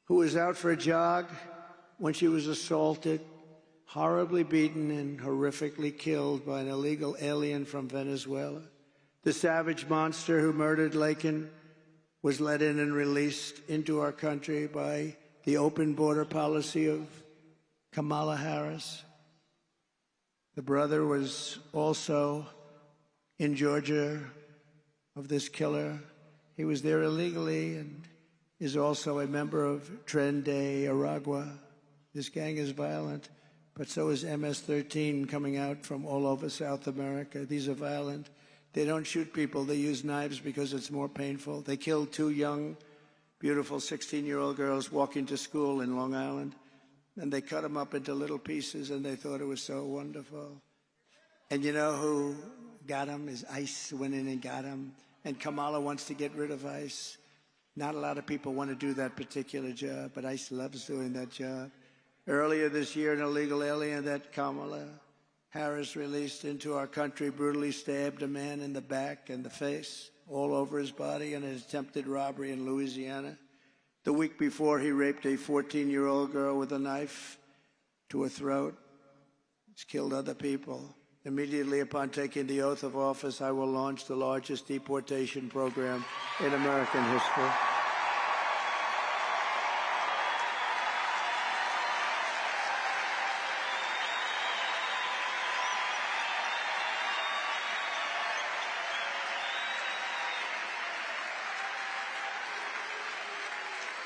Who was out for a jog when she was assaulted, horribly beaten, and horrifically killed by an illegal alien from Venezuela. The savage monster who murdered Laken was let in and released into our country by the open border policy of Kamala Harris. The brother was also in Georgia of this killer. He was there illegally and is also a member of Tren de Aragua. This gang is violent, but so is MS-13 coming out from all over South America. These are violent. They don't shoot people. They use knives because it's more painful. They killed 2 young, beautiful 16-year-old girls walking to school in Long Island, and they cut them up into little pieces, and they thought it was so wonderful. And you know who got them? Is ICE went in and got them, and Kamala wants to get rid of ICE. Not a lot of people want to do that particular job, but ICE loves doing that job. Earlier this year, an illegal alien that Kamala Harris released into our country brutally stabbed a man in the back and the face, all over his body, in an attempted robbery in Louisiana. The week before, he raped a 14-year-old girl with a knife to her throat. He's killed other people. Immediately upon taking the oath of office, I will launch the largest deportation program in American history.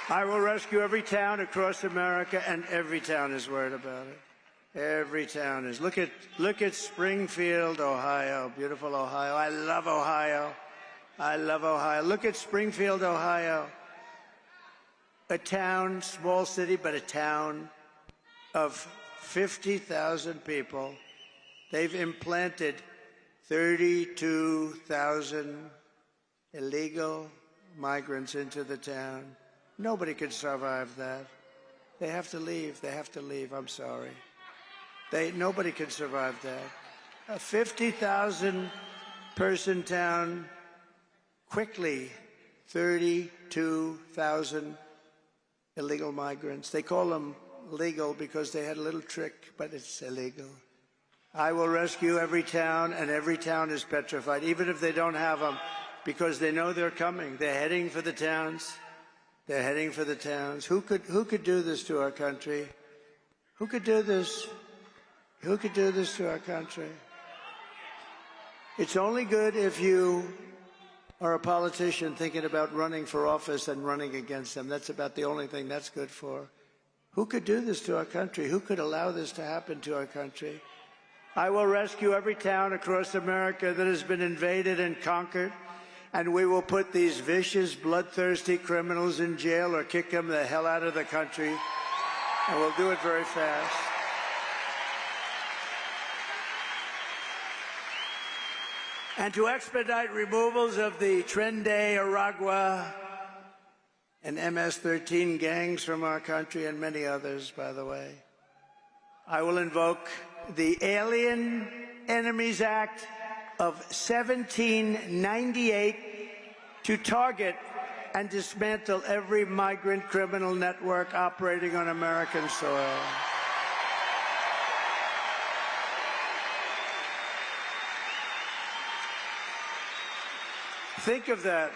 I will rescue every town across America, and every town is worried about it. Every town is. Look at Springfield, Ohio. Beautiful Ohio. I love Ohio. I love Ohio. Look at Springfield, Ohio. A town, small city, but a town of 50,000 people. They've implanted 32,000 illegal migrants into the town. Nobody could survive that. They have to leave. They have to leave. I'm sorry. Nobody can survive that. A 50,000 person town, quickly 32,000 illegal migrants. They call them legal because they had a little trick, but it's illegal. I will rescue every town, and every town is petrified, even if they don't have them, because they know they're coming. They're heading for the towns. They're heading for the towns. Who could do this to our country? Who could do this? Who could do this to our country? It's only good if you are a politician thinking about running for office and running against them. That's about the only thing that's good for. Who could do this to our country? Who could allow this to happen to our country? I will rescue every town across America that has been invaded and conquered, and we will put these vicious, bloodthirsty criminals in jail or kick them the hell out of the country, and we'll do it very fast. And to expedite removals of the Tren de Aragua and MS-13 gangs from our country, and many others, by the way, I will invoke the Alien Enemies Act of 1798 to target and dismantle every migrant criminal network operating on American soil. Think of that.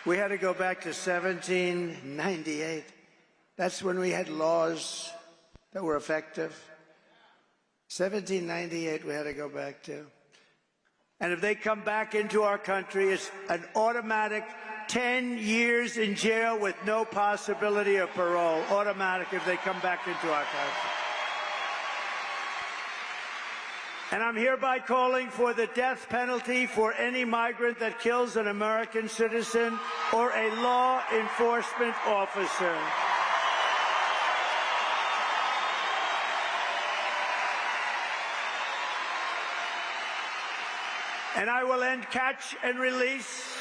We had to go back to 1798. That's when we had laws that were effective. 1798 we had to go back to. And if they come back into our country, it's an automatic 10 years in jail with no possibility of parole. Automatic if they come back into our country. And I'm hereby calling for the death penalty for any migrant that kills an American citizen or a law enforcement officer. And I will end catch and release.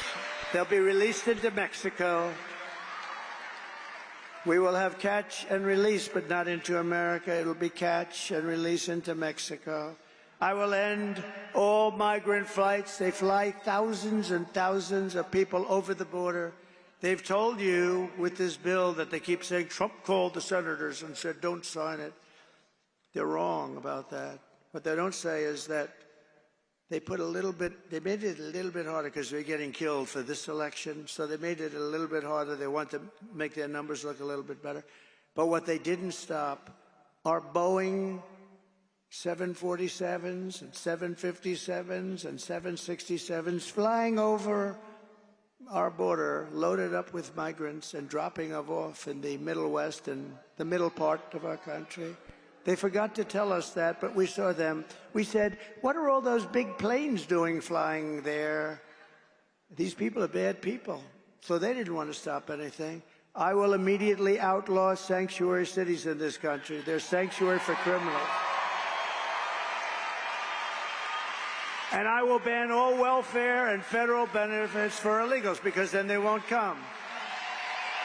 They'll be released into Mexico. We will have catch and release, but not into America. It'll be catch and release into Mexico. I will end all migrant flights. They fly thousands and thousands of people over the border. They've told you with this bill that they keep saying Trump called the senators and said don't sign it. They're wrong about that. What they don't say is that they made it a little bit harder because they're getting killed for this election, so they made it a little bit harder. They want to make their numbers look a little bit better. But what they didn't stop are Boeing 747s and 757s and 767s flying over our border, loaded up with migrants and dropping them off in the Middle West and the middle part of our country. They forgot to tell us that, but we saw them. We said, what are all those big planes doing flying there? These people are bad people, so they didn't want to stop anything. I will immediately outlaw sanctuary cities in this country. They're sanctuary for criminals. And I will ban all welfare and federal benefits for illegals, because then they won't come.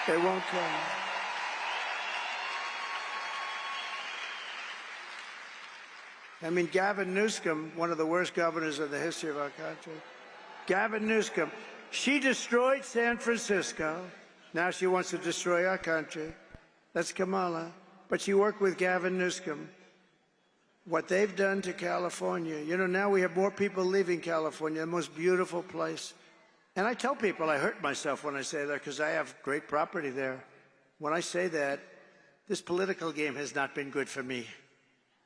They won't come. I mean, Gavin Newsom, one of the worst governors in the history of our country. Gavin Newsom, she destroyed San Francisco. Now she wants to destroy our country. That's Kamala. But she worked with Gavin Newsom. What they've done to California, you know, now we have more people leaving California, the most beautiful place. And I tell people I hurt myself when I say that because I have great property there. When I say that, this political game has not been good for me.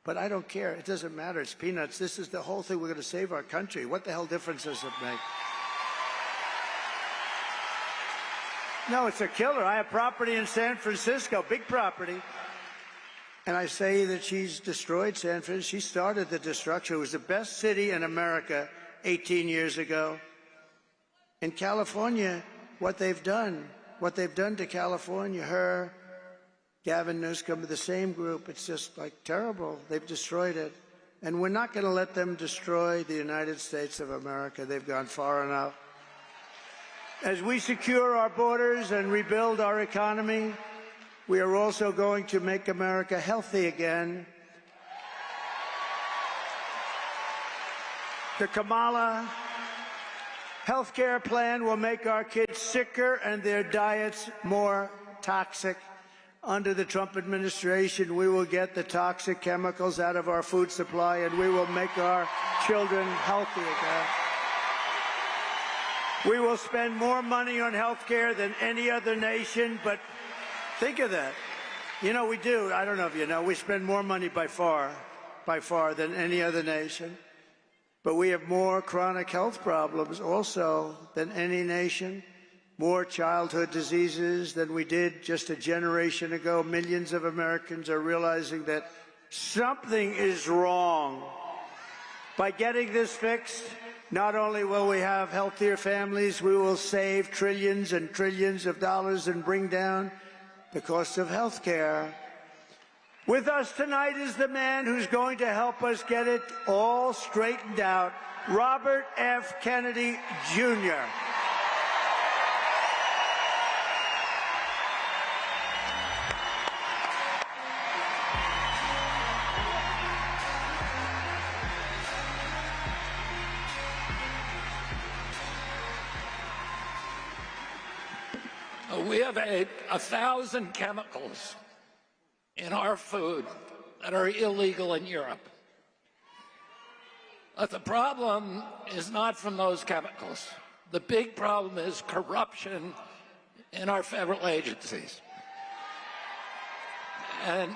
But I don't care. It doesn't matter. It's peanuts. This is the whole thing. We're going to save our country. What the hell difference does it make? No, it's a killer. I have property in San Francisco, big property. And I say that she's destroyed San Francisco. She started the destruction. It was the best city in America 18 years ago. In California, what they've done to California, her, Gavin Newsom, the same group, it's just like terrible. They've destroyed it. And we're not going to let them destroy the United States of America. They've gone far enough. As we secure our borders and rebuild our economy, we are also going to make America healthy again. The Kamala health care plan will make our kids sicker and their diets more toxic. Under the Trump administration, we will get the toxic chemicals out of our food supply, and we will make our children healthy again. We will spend more money on health care than any other nation, but think of that. You know, we do. I don't know if you know. We spend more money by far than any other nation. But we have more chronic health problems also than any nation. More childhood diseases than we did just a generation ago. Millions of Americans are realizing that something is wrong. By getting this fixed, not only will we have healthier families, we will save trillions and trillions of dollars and bring down the cost of health care. With us tonight is the man who's going to help us get it all straightened out, Robert F. Kennedy, Jr. We have 1,000 chemicals in our food that are illegal in Europe. But the problem is not from those chemicals. The big problem is corruption in our federal agencies. And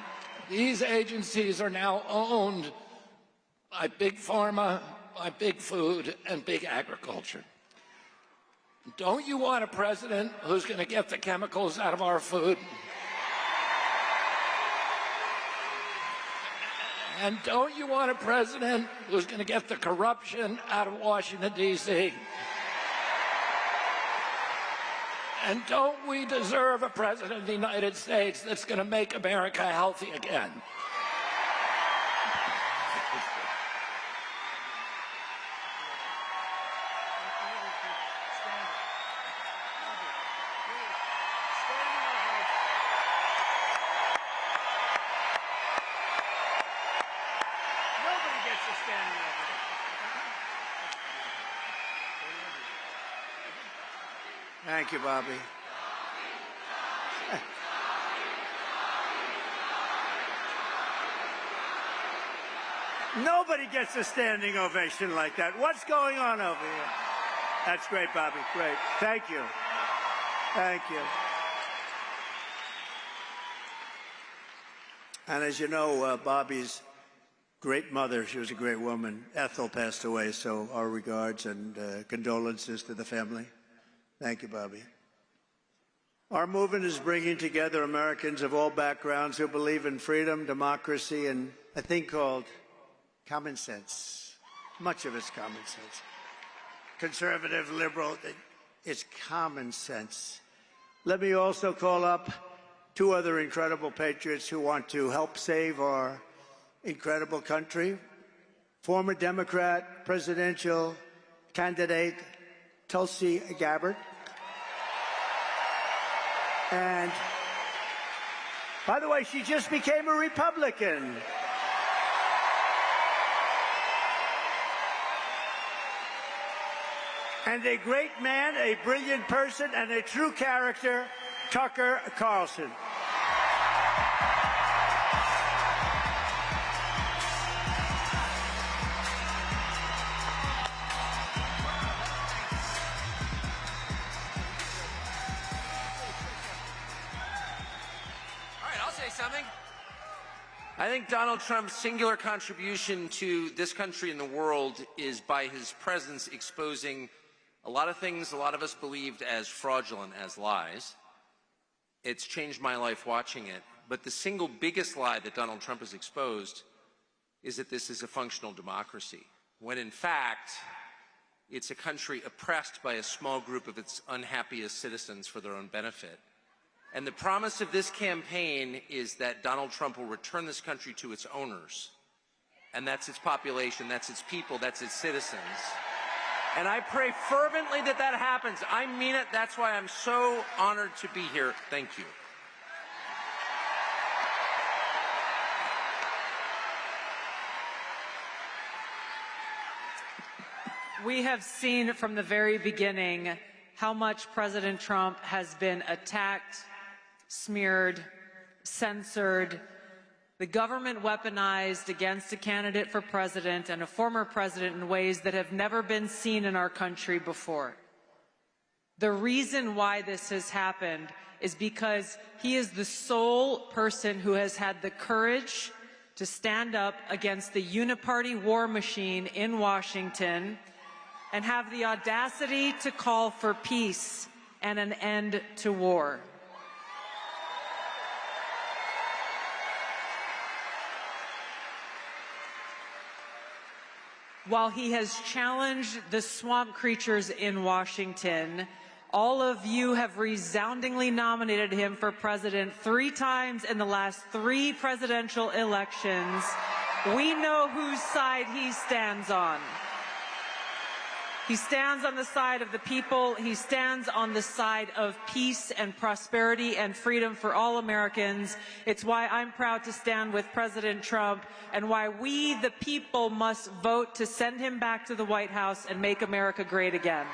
these agencies are now owned by big pharma, by big food, and big agriculture. Don't you want a president who's going to get the chemicals out of our food? And don't you want a president who's going to get the corruption out of Washington, D.C.? And don't we deserve a president of the United States that's going to make America healthy again? Thank you, Bobby. Nobody gets a standing ovation like that. What's going on over here? That's great, Bobby. Great. Thank you. Thank you. And as you know, Bobby's great mother, she was a great woman, Ethel, passed away, so our regards and condolences to the family. Thank you, Bobby. Our movement is bringing together Americans of all backgrounds who believe in freedom, democracy, and a thing called common sense. Much of it's common sense. Conservative, liberal, it's common sense. Let me also call up two other incredible patriots who want to help save our incredible country. Former Democrat presidential candidate Tulsi Gabbard. And, by the way, she just became a Republican. And a great man, a brilliant person, and a true character, Tucker Carlson. I think Donald Trump's singular contribution to this country and the world is by his presence exposing a lot of things a lot of us believed as fraudulent, as lies. It's changed my life watching it. But the single biggest lie that Donald Trump has exposed is that this is a functional democracy, when in fact it's a country oppressed by a small group of its unhappiest citizens for their own benefit. And the promise of this campaign is that Donald Trump will return this country to its owners. And that's its population, that's its people, that's its citizens. And I pray fervently that that happens. I mean it. That's why I'm so honored to be here. Thank you. We have seen from the very beginning how much President Trump has been attacked, smeared, censored, the government weaponized against a candidate for president and a former president in ways that have never been seen in our country before. The reason why this has happened is because he is the sole person who has had the courage to stand up against the uniparty war machine in Washington and have the audacity to call for peace and an end to war. While he has challenged the swamp creatures in Washington, all of you have resoundingly nominated him for president 3 times in the last 3 presidential elections. We know whose side he stands on. He stands on the side of the people. He stands on the side of peace and prosperity and freedom for all Americans. It's why I'm proud to stand with President Trump and why we, the people, must vote to send him back to the White House and make America great again.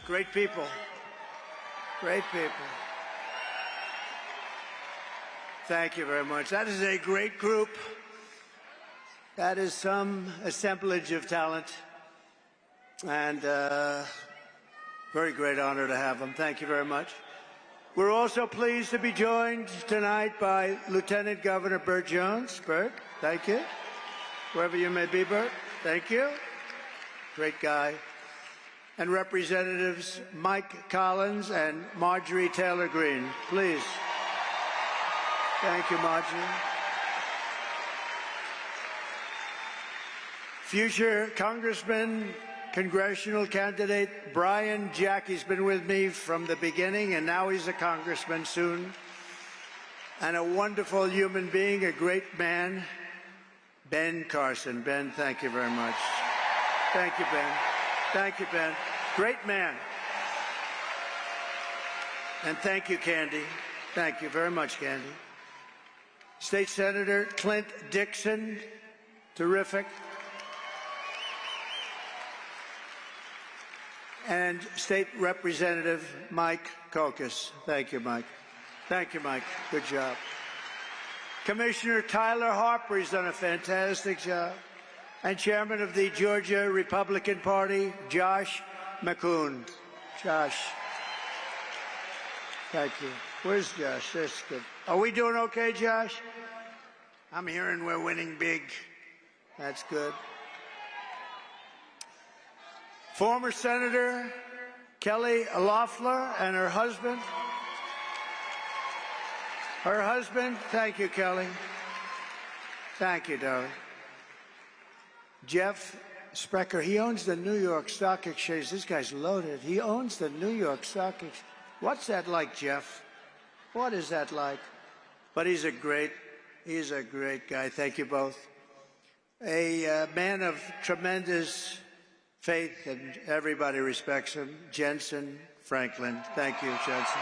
Great people. Great people. Thank you very much. That is a great group. That is some assemblage of talent. And very great honor to have them. Thank you very much. We're also pleased to be joined tonight by Lieutenant Governor Burt Jones. Burt, thank you. Wherever you may be, Burt, thank you. Great guy. And Representatives Mike Collins and Marjorie Taylor Greene. Please. Thank you, Marjorie. Future Congressman, congressional candidate Brian Jackie's been with me from the beginning, and now he's a congressman soon. And a wonderful human being, a great man, Ben Carson. Ben, thank you very much. Thank you, Ben. Thank you, Ben. Great man. And thank you, Candy. Thank you very much, Candy. State Senator Clint Dixon, terrific. And State Representative Mike Kokas. Thank you, Mike. Thank you, Mike. Good job. Commissioner Tyler Harper, he's done a fantastic job. And Chairman of the Georgia Republican Party, Josh McCoon. Josh. Thank you. Where's Josh? That's good. Are we doing okay, Josh? I'm hearing we're winning big. That's good. Former Senator Kelly Loeffler and her husband. Her husband, thank you, Kelly. Thank you, darling. Jeff Sprecher, he owns the New York Stock Exchange. This guy's loaded. He owns the New York Stock Exchange. What's that like, Jeff? What is that like? But he's a great guy. Thank you both. A man of tremendous faith, and everybody respects him. Jensen Franklin. Thank you, Jensen.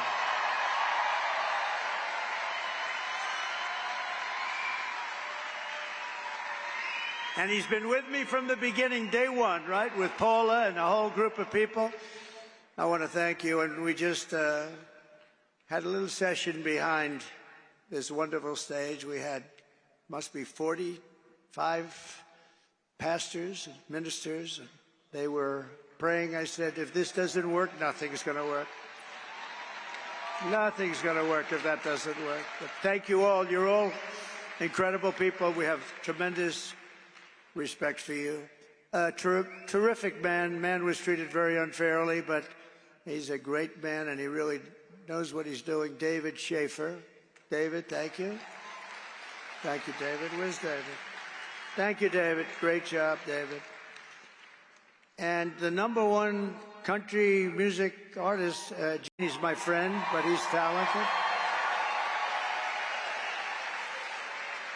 And he's been with me from the beginning, day one, right, with Paula and a whole group of people. I want to thank you. And we just had a little session behind this wonderful stage. We had, must be 45 pastors and ministers. And they were praying. I said, if this doesn't work, nothing's going to work. Nothing's going to work if that doesn't work. But thank you all. You're all incredible people. We have tremendous respect for you. Terrific man. Man was treated very unfairly, but he's a great man, and he really knows what he's doing. David Schaefer. David, thank you. Thank you, David. Where's David? Thank you, David. Great job, David. And the #1 country music artist, he's my friend, but he's talented.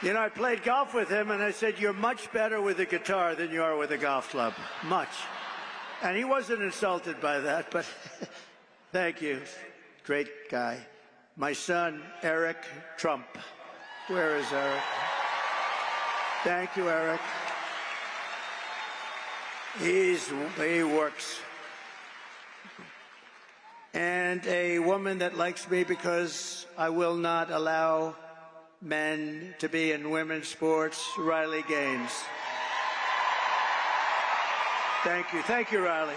You know, I played golf with him, and I said, you're much better with a guitar than you are with a golf club. Much. And he wasn't insulted by that, but thank you. Great guy. My son, Eric Trump. Where is Eric? Thank you, Eric. He works. And a woman that likes me because I will not allow men to be in women's sports, Riley Gaines. Thank you. Thank you, Riley.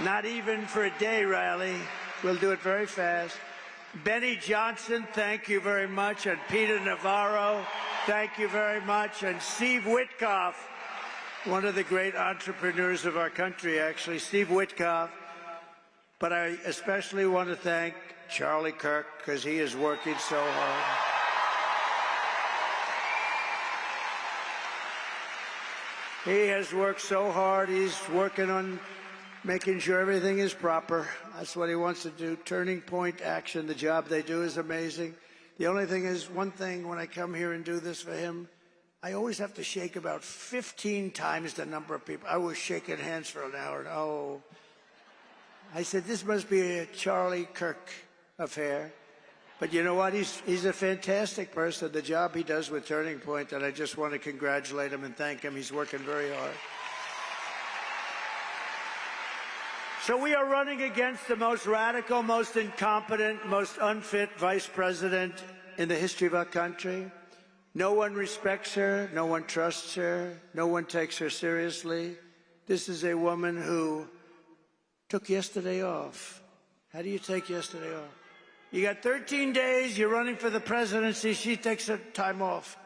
Not even for a day, Riley. We'll do it very fast. Benny Johnson, thank you very much. And Peter Navarro, thank you very much. And Steve Witkoff, one of the great entrepreneurs of our country, actually, Steve Witkoff. But I especially want to thank Charlie Kirk, because he is working so hard. He has worked so hard. He's working on making sure everything is proper. That's what he wants to do. Turning Point Action, the job they do is amazing. The only thing is, one thing, when I come here and do this for him, I always have to shake about 15 times the number of people. I was shaking hands for an hour. And, oh, I said, this must be a Charlie Kirk affair. But you know what? He's a fantastic person. The job he does with Turning Point, and I just want to congratulate him and thank him. He's working very hard. So we are running against the most radical, most incompetent, most unfit vice president in the history of our country. No one respects her. No one trusts her. No one takes her seriously. This is a woman who took yesterday off. How do you take yesterday off? You got 13 days. You're running for the presidency. She takes her time off.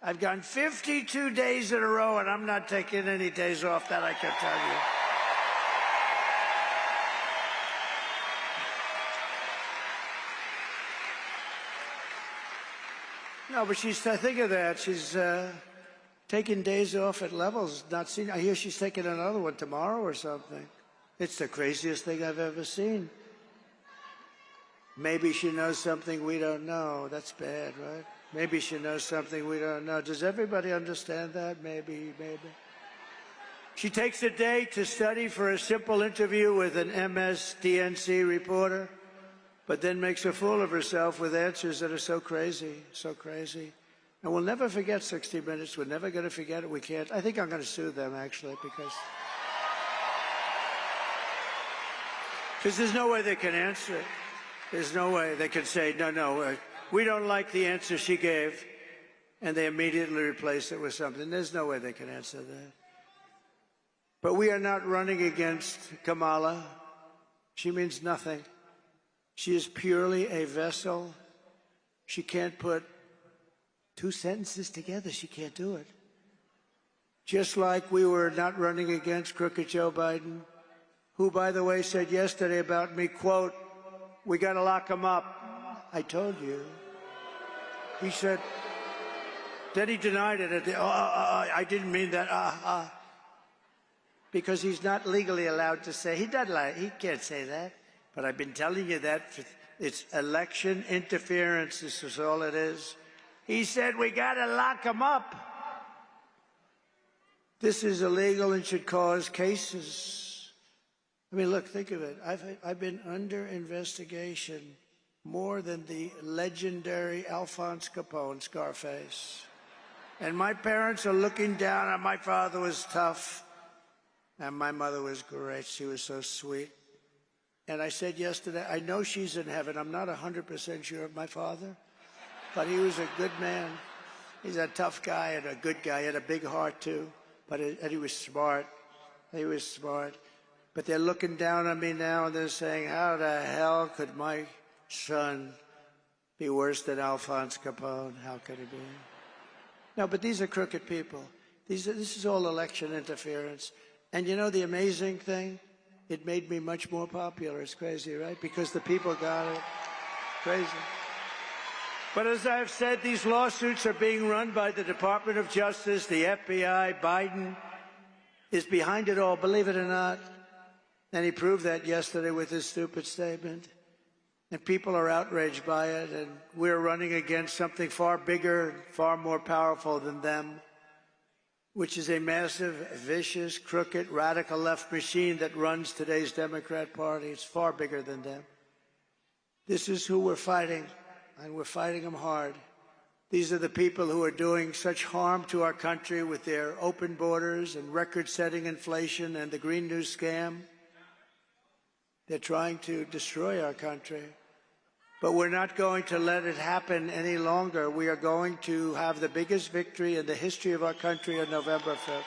I've gone 52 days in a row, and I'm not taking any days off. That I can tell you. No, but think of that. She's taking days off at levels not seen. I hear she's taking another one tomorrow or something. It's the craziest thing I've ever seen. Maybe she knows something we don't know. That's bad, right? Maybe she knows something we don't know. Does everybody understand that? Maybe. She takes a day to study for a simple interview with an MSDNC reporter, but then makes a fool of herself with answers that are so crazy. And we'll never forget 60 Minutes. We're never going to forget it. We can't. I think I'm going to sue them, actually, because there's no way they can answer it. There's no way they can say, no, we don't like the answer she gave, and they immediately replace it with something. There's no way they can answer that. But we are not running against Kamala. She means nothing. She is purely a vessel. She can't put two sentences together. She can't do it. Just like we were not running against crooked Joe Biden, who, by the way, said yesterday about me, quote, "We got to lock him up." I told you. He said, then he denied it. I didn't mean that. Because he's not legally allowed to say. He can't say that. But I've been telling you that. It's election interference. This is all it is. He said, we got to lock him up. This is illegal and should cause cases. I mean, look, think of it. I've been under investigation more than the legendary Alphonse Capone, Scarface. And my parents are looking down, and my father was tough, and my mother was great. She was so sweet. And I said yesterday, I know she's in heaven. I'm not 100% sure of my father, but he was a good man. He's a tough guy and a good guy. He had a big heart, too, and he was smart. He was smart. But they're looking down on me now, and they're saying, how the hell could my son be worse than Alphonse Capone? How could he be? No, but these are crooked people. This is all election interference. And you know the amazing thing? It made me much more popular. It's crazy, right? Because the people got it. Crazy. But as I've said, these lawsuits are being run by the Department of Justice, the FBI. Biden is behind it all, believe it or not. And he proved that yesterday with his stupid statement. And people are outraged by it, and we're running against something far bigger, far more powerful than them, which is a massive, vicious, crooked, radical left machine that runs today's Democrat Party. It's far bigger than them. This is who we're fighting, and we're fighting them hard. These are the people who are doing such harm to our country with their open borders and record-setting inflation and the Green New scam. They're trying to destroy our country. But we're not going to let it happen any longer. We are going to have the biggest victory in the history of our country on November 5th.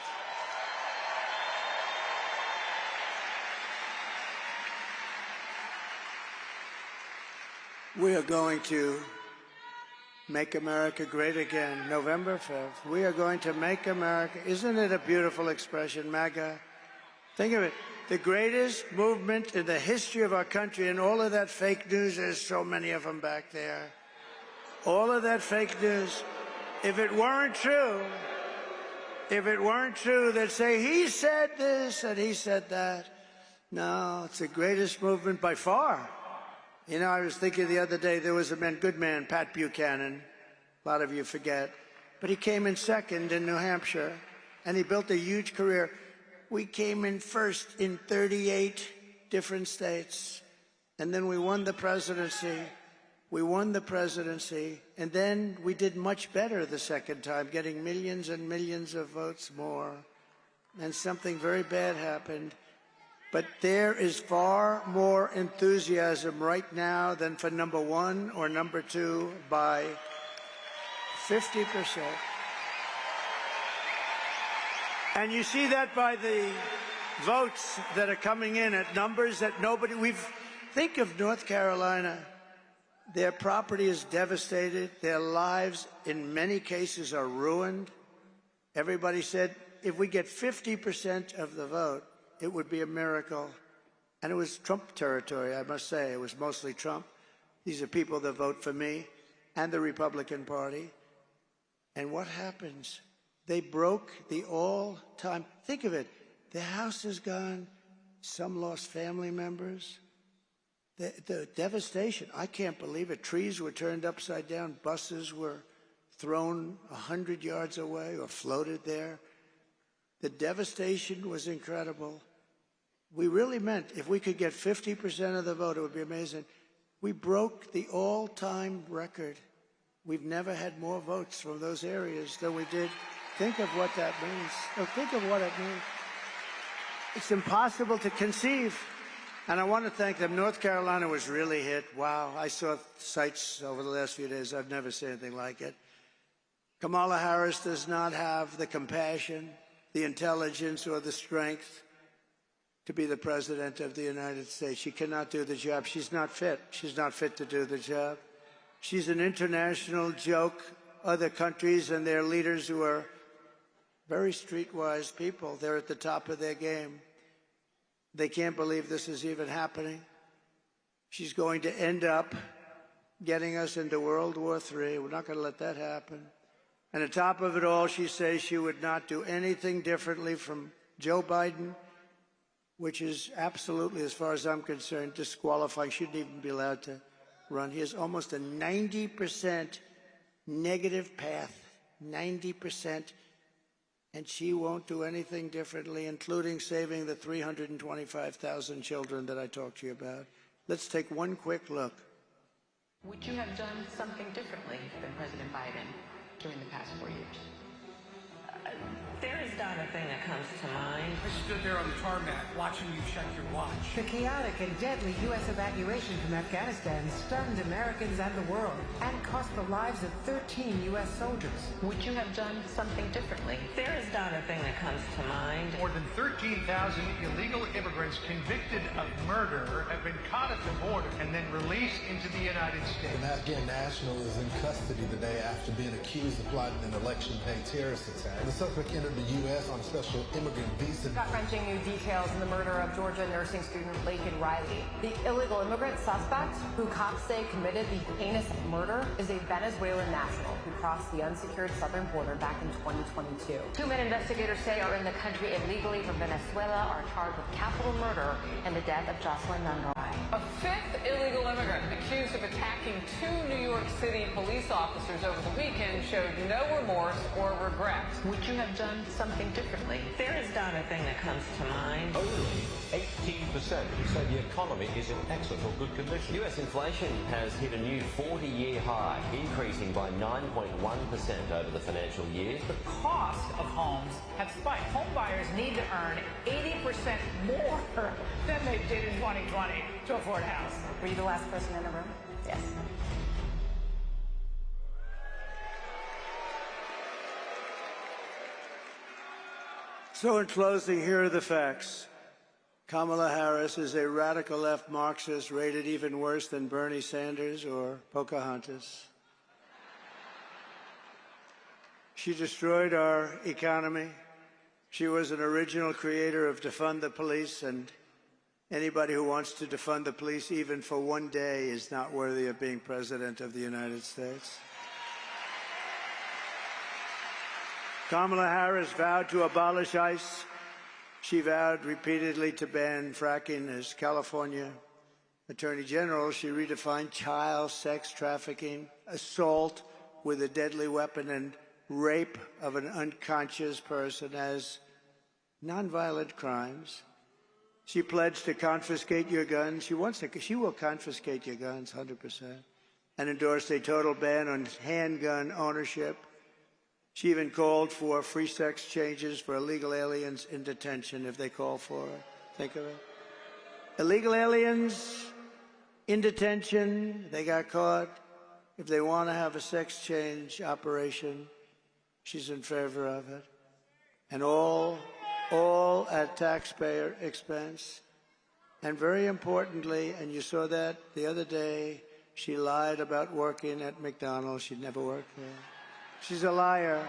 We are going to make America great again, November 5th. We are going to make America. Isn't it a beautiful expression, MAGA? Think of it. The greatest movement in the history of our country, and all of that fake news, there's so many of them back there. All of that fake news. If it weren't true, they'd say, he said this and he said that. No, it's the greatest movement by far. You know, I was thinking the other day, there was a good man, Pat Buchanan. A lot of you forget. But he came in second in New Hampshire, and he built a huge career. We came in first in 38 different states, and then we won the presidency. And then we did much better the second time, getting millions and millions of votes more. And something very bad happened. But there is far more enthusiasm right now than for number 1 or number 2 by 50%. And you see that by the votes that are coming in at numbers that think of North Carolina. Their property is devastated. Their lives, in many cases, are ruined. Everybody said, if we get 50% of the vote, it would be a miracle. And it was Trump territory, I must say. It was mostly Trump. These are people that vote for me and the Republican Party. And what happens? They broke the all-time, think of it, the house is gone, some lost family members. The devastation, I can't believe it. Trees were turned upside down, buses were thrown 100 yards away or floated there. The devastation was incredible. We really meant if we could get 50% of the vote, it would be amazing. We broke the all-time record. We've never had more votes from those areas than we did. Think of what that means. Now, think of what it means. It's impossible to conceive. And I want to thank them. North Carolina was really hit. Wow, I saw sites over the last few days. I've never seen anything like it. Kamala Harris does not have the compassion, the intelligence, or the strength to be the President of the United States. She cannot do the job. She's not fit. She's not fit to do the job. She's an international joke. Other countries and their leaders who are very streetwise people, they're at the top of their game. They can't believe this is even happening. She's going to end up getting us into World War III. We're not going to let that happen. And on top of it all, she says she would not do anything differently from Joe Biden, which is absolutely, as far as I'm concerned, disqualifying. Shouldn't even be allowed to run. He has almost a 90% negative path, 90%. And she won't do anything differently, including saving the 325,000 children that I talked to you about. Let's take one quick look. Would you have done something differently than President Biden during the past 4 years? There is not a thing that comes to mind. I stood there on the tarmac watching you check your watch. The chaotic and deadly U.S. evacuation from Afghanistan stunned Americans and the world and cost the lives of 13 U.S. soldiers. Would you have done something differently? There is not a thing that comes to mind. More than 13,000 illegal immigrants convicted of murder have been caught at the border and then released into the United States. An Afghan national is in custody today after being accused of plotting an election day terrorist attack. The suspect entered the U.S. on a special immigrant visa. Gut-wrenching new details in the murder of Georgia nursing student Laken Riley. The illegal immigrant suspect, who cops say committed the heinous murder, is a Venezuelan national who crossed the unsecured southern border back in 2022. 2 men investigators say are in the country illegally from Venezuela are charged with capital murder and the death of Jocelyn Nungaray. A fifth illegal immigrant accused of attacking 2 New York City police officers over the weekend showed no remorse or regret. Would you have done something differently? There is not a thing that comes to mind. Only 18% say the economy is in excellent or good condition. U.S. inflation has hit a new 40-year high, increasing by 9.1% over the financial year. The cost of homes have spiked. Home buyers need to earn 80% more than they did in 2020 to afford a house. Were you the last person in the room? Yes. So in closing, here are the facts. Kamala Harris is a radical left Marxist rated even worse than Bernie Sanders or Pocahontas. She destroyed our economy. She was an original creator of defund the police, and anybody who wants to defund the police even for one day is not worthy of being President of the United States. Kamala Harris vowed to abolish ICE. She vowed repeatedly to ban fracking. As California Attorney General, she redefined child sex trafficking, assault with a deadly weapon, and rape of an unconscious person as nonviolent crimes. She pledged to confiscate your guns. She will confiscate your guns 100%, and endorsed a total ban on handgun ownership. She even called for free sex changes for illegal aliens in detention if they call for it. Think of it. illegal aliens in detention, they got caught. If they want to have a sex change operation, she's in favor of it. And all at taxpayer expense. And very importantly, and you saw that the other day, she lied about working at McDonald's. She'd never worked there. She's a liar.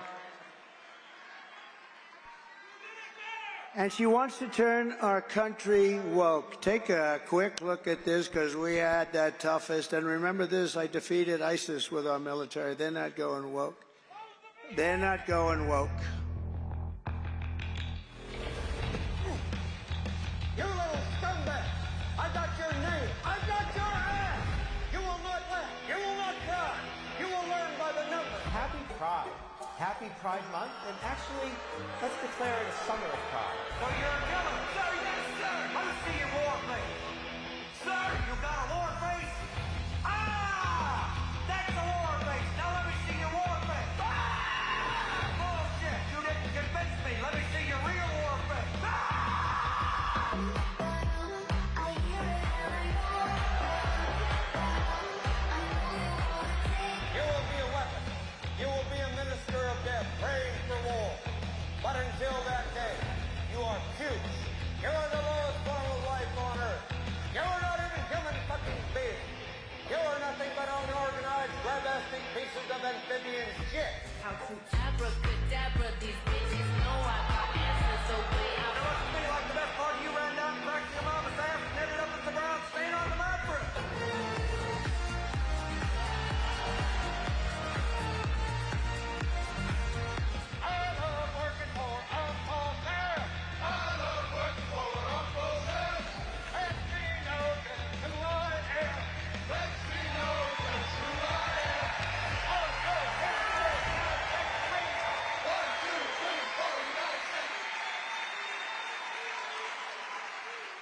And she wants to turn our country woke. Take a quick look at this, because we had that toughest. And remember this, I defeated ISIS with our military. They're not going woke. They're not going woke. You little scumbag! I got your name! I got your ass! You will not laugh! You will not cry! You will learn by the numbers! Happy Pride. Happy Pride Month, and actually, let's declare it a summer of pride. So you're a killer! Sir, yes, sir! Let me see your war face! Sir, you got a war face? Ah! That's a war face! Now let me see your war face! Ah! Bullshit! You didn't convince me! Let me see your real war face! Ah! You will be a weapon. You will be a minister of death, praying for war. But until that day, you are cute. You are the lowest form of life on earth. You are not even human fucking beings. You are nothing but unorganized, grabastic pieces of amphibian shit. How to abracadabra, these bitches know I got answers, so wait. You know what's to me like the best part? You ran down and cracked your mama's ass and ended up at the ground stain on the mattress. I love working for Uncle Sam. I love working for Uncle Sam. Let me know just who I am. Let me know just who I am. Oh, good. One, two, three, four, United States.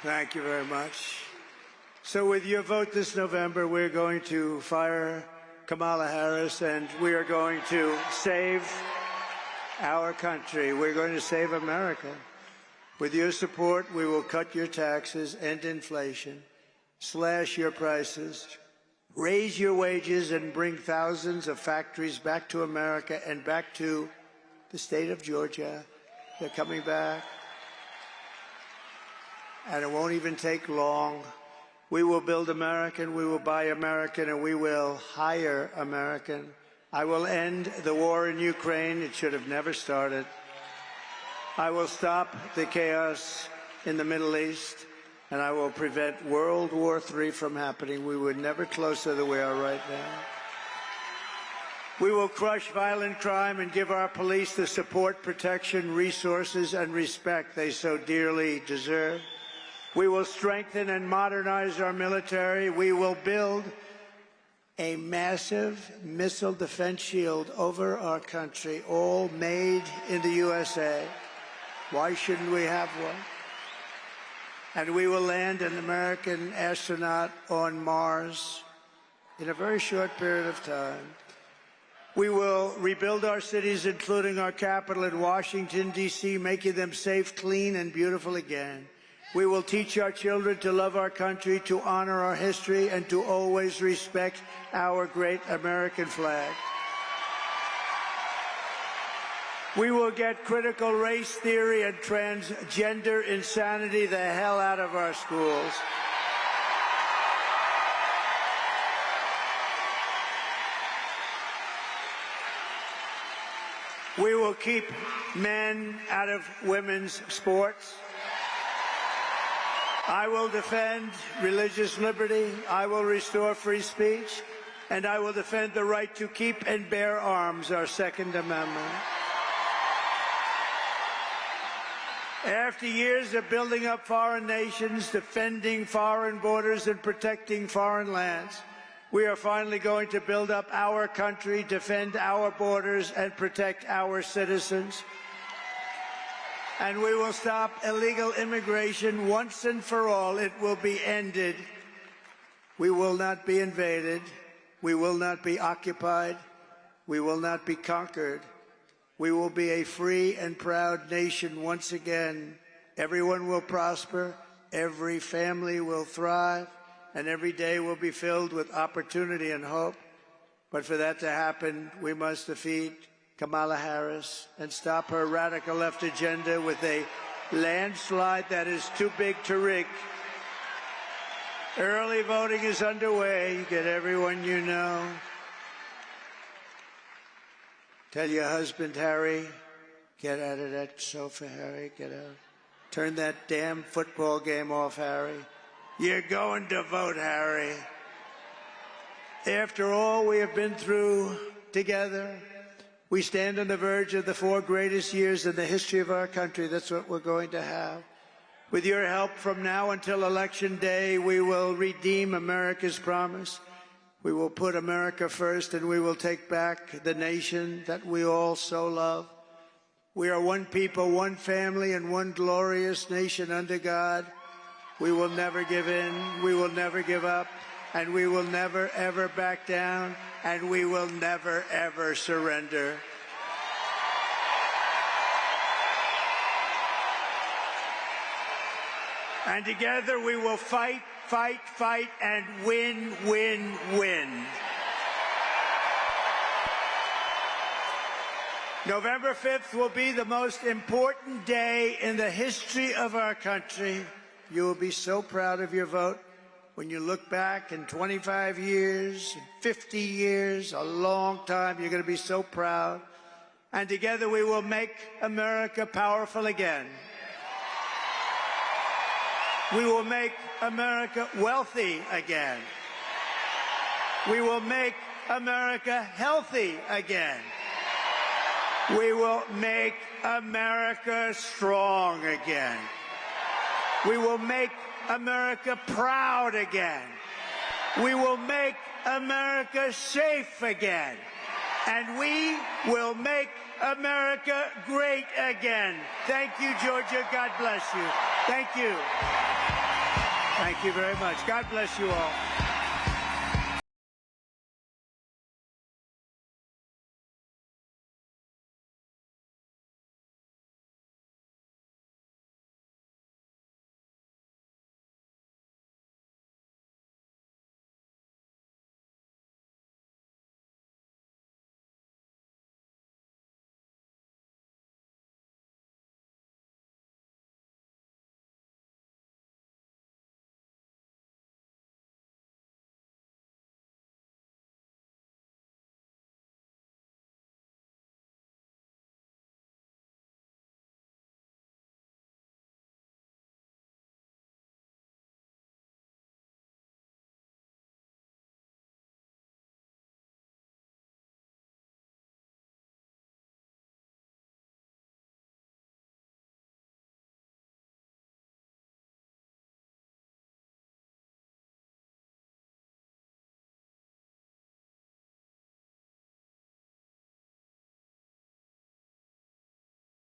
Thank you very much. So with your vote this November, we're going to fire Kamala Harris, and we are going to save our country. We're going to save America. With your support, we will cut your taxes, end inflation, slash your prices, raise your wages, and bring thousands of factories back to America and back to the state of Georgia. They're coming back. And it won't even take long. We will build American, we will buy American, and we will hire American. I will end the war in Ukraine. It should have never started. I will stop the chaos in the Middle East, and I will prevent World War III from happening. We were never closer than we are right now. We will crush violent crime and give our police the support, protection, resources, and respect they so dearly deserve. We will strengthen and modernize our military. We will build a massive missile defense shield over our country, all made in the USA. Why shouldn't we have one? And we will land an American astronaut on Mars in a very short period of time. We will rebuild our cities, including our capital in Washington, D.C., making them safe, clean, and beautiful again. We will teach our children to love our country, to honor our history, and to always respect our great American flag. We will get critical race theory and transgender insanity the hell out of our schools. We will keep men out of women's sports. I will defend religious liberty, I will restore free speech, and I will defend the right to keep and bear arms, our Second Amendment. After years of building up foreign nations, defending foreign borders, and protecting foreign lands, we are finally going to build up our country, defend our borders, and protect our citizens. And we will stop illegal immigration once and for all. It will be ended. We will not be invaded. We will not be occupied. We will not be conquered. We will be a free and proud nation once again. Everyone will prosper. every family will thrive, and every day will be filled with opportunity and hope. But for that to happen, we must defeat Kamala Harris and stop her radical left agenda with a landslide that is too big to rig. Early voting is underway. Get everyone you know. Tell your husband, Harry, get out of that sofa, Harry, get out. Turn that damn football game off, Harry. You're going to vote, Harry. After all we have been through together, we stand on the verge of the 4 greatest years in the history of our country. That's what we're going to have. With your help from now until Election Day, we will redeem America's promise. We will put America first, and we will take back the nation that we all so love. We are one people, one family, and one glorious nation under God. We will never give in, we will never give up, and we will never, ever back down, and we will never, ever surrender. And together we will fight, fight, fight, and win, win, win. November 5th will be the most important day in the history of our country. You will be so proud of your vote when you look back in 25 years, 50 years, a long time. You're going to be so proud. And together we will make America powerful again. We will make America wealthy again. We will make America healthy again. We will make America strong again. We will make America proud again. We will make America safe again. And we will make America great again. Thank you, Georgia. God bless you. Thank you. Thank you very much. God bless you all.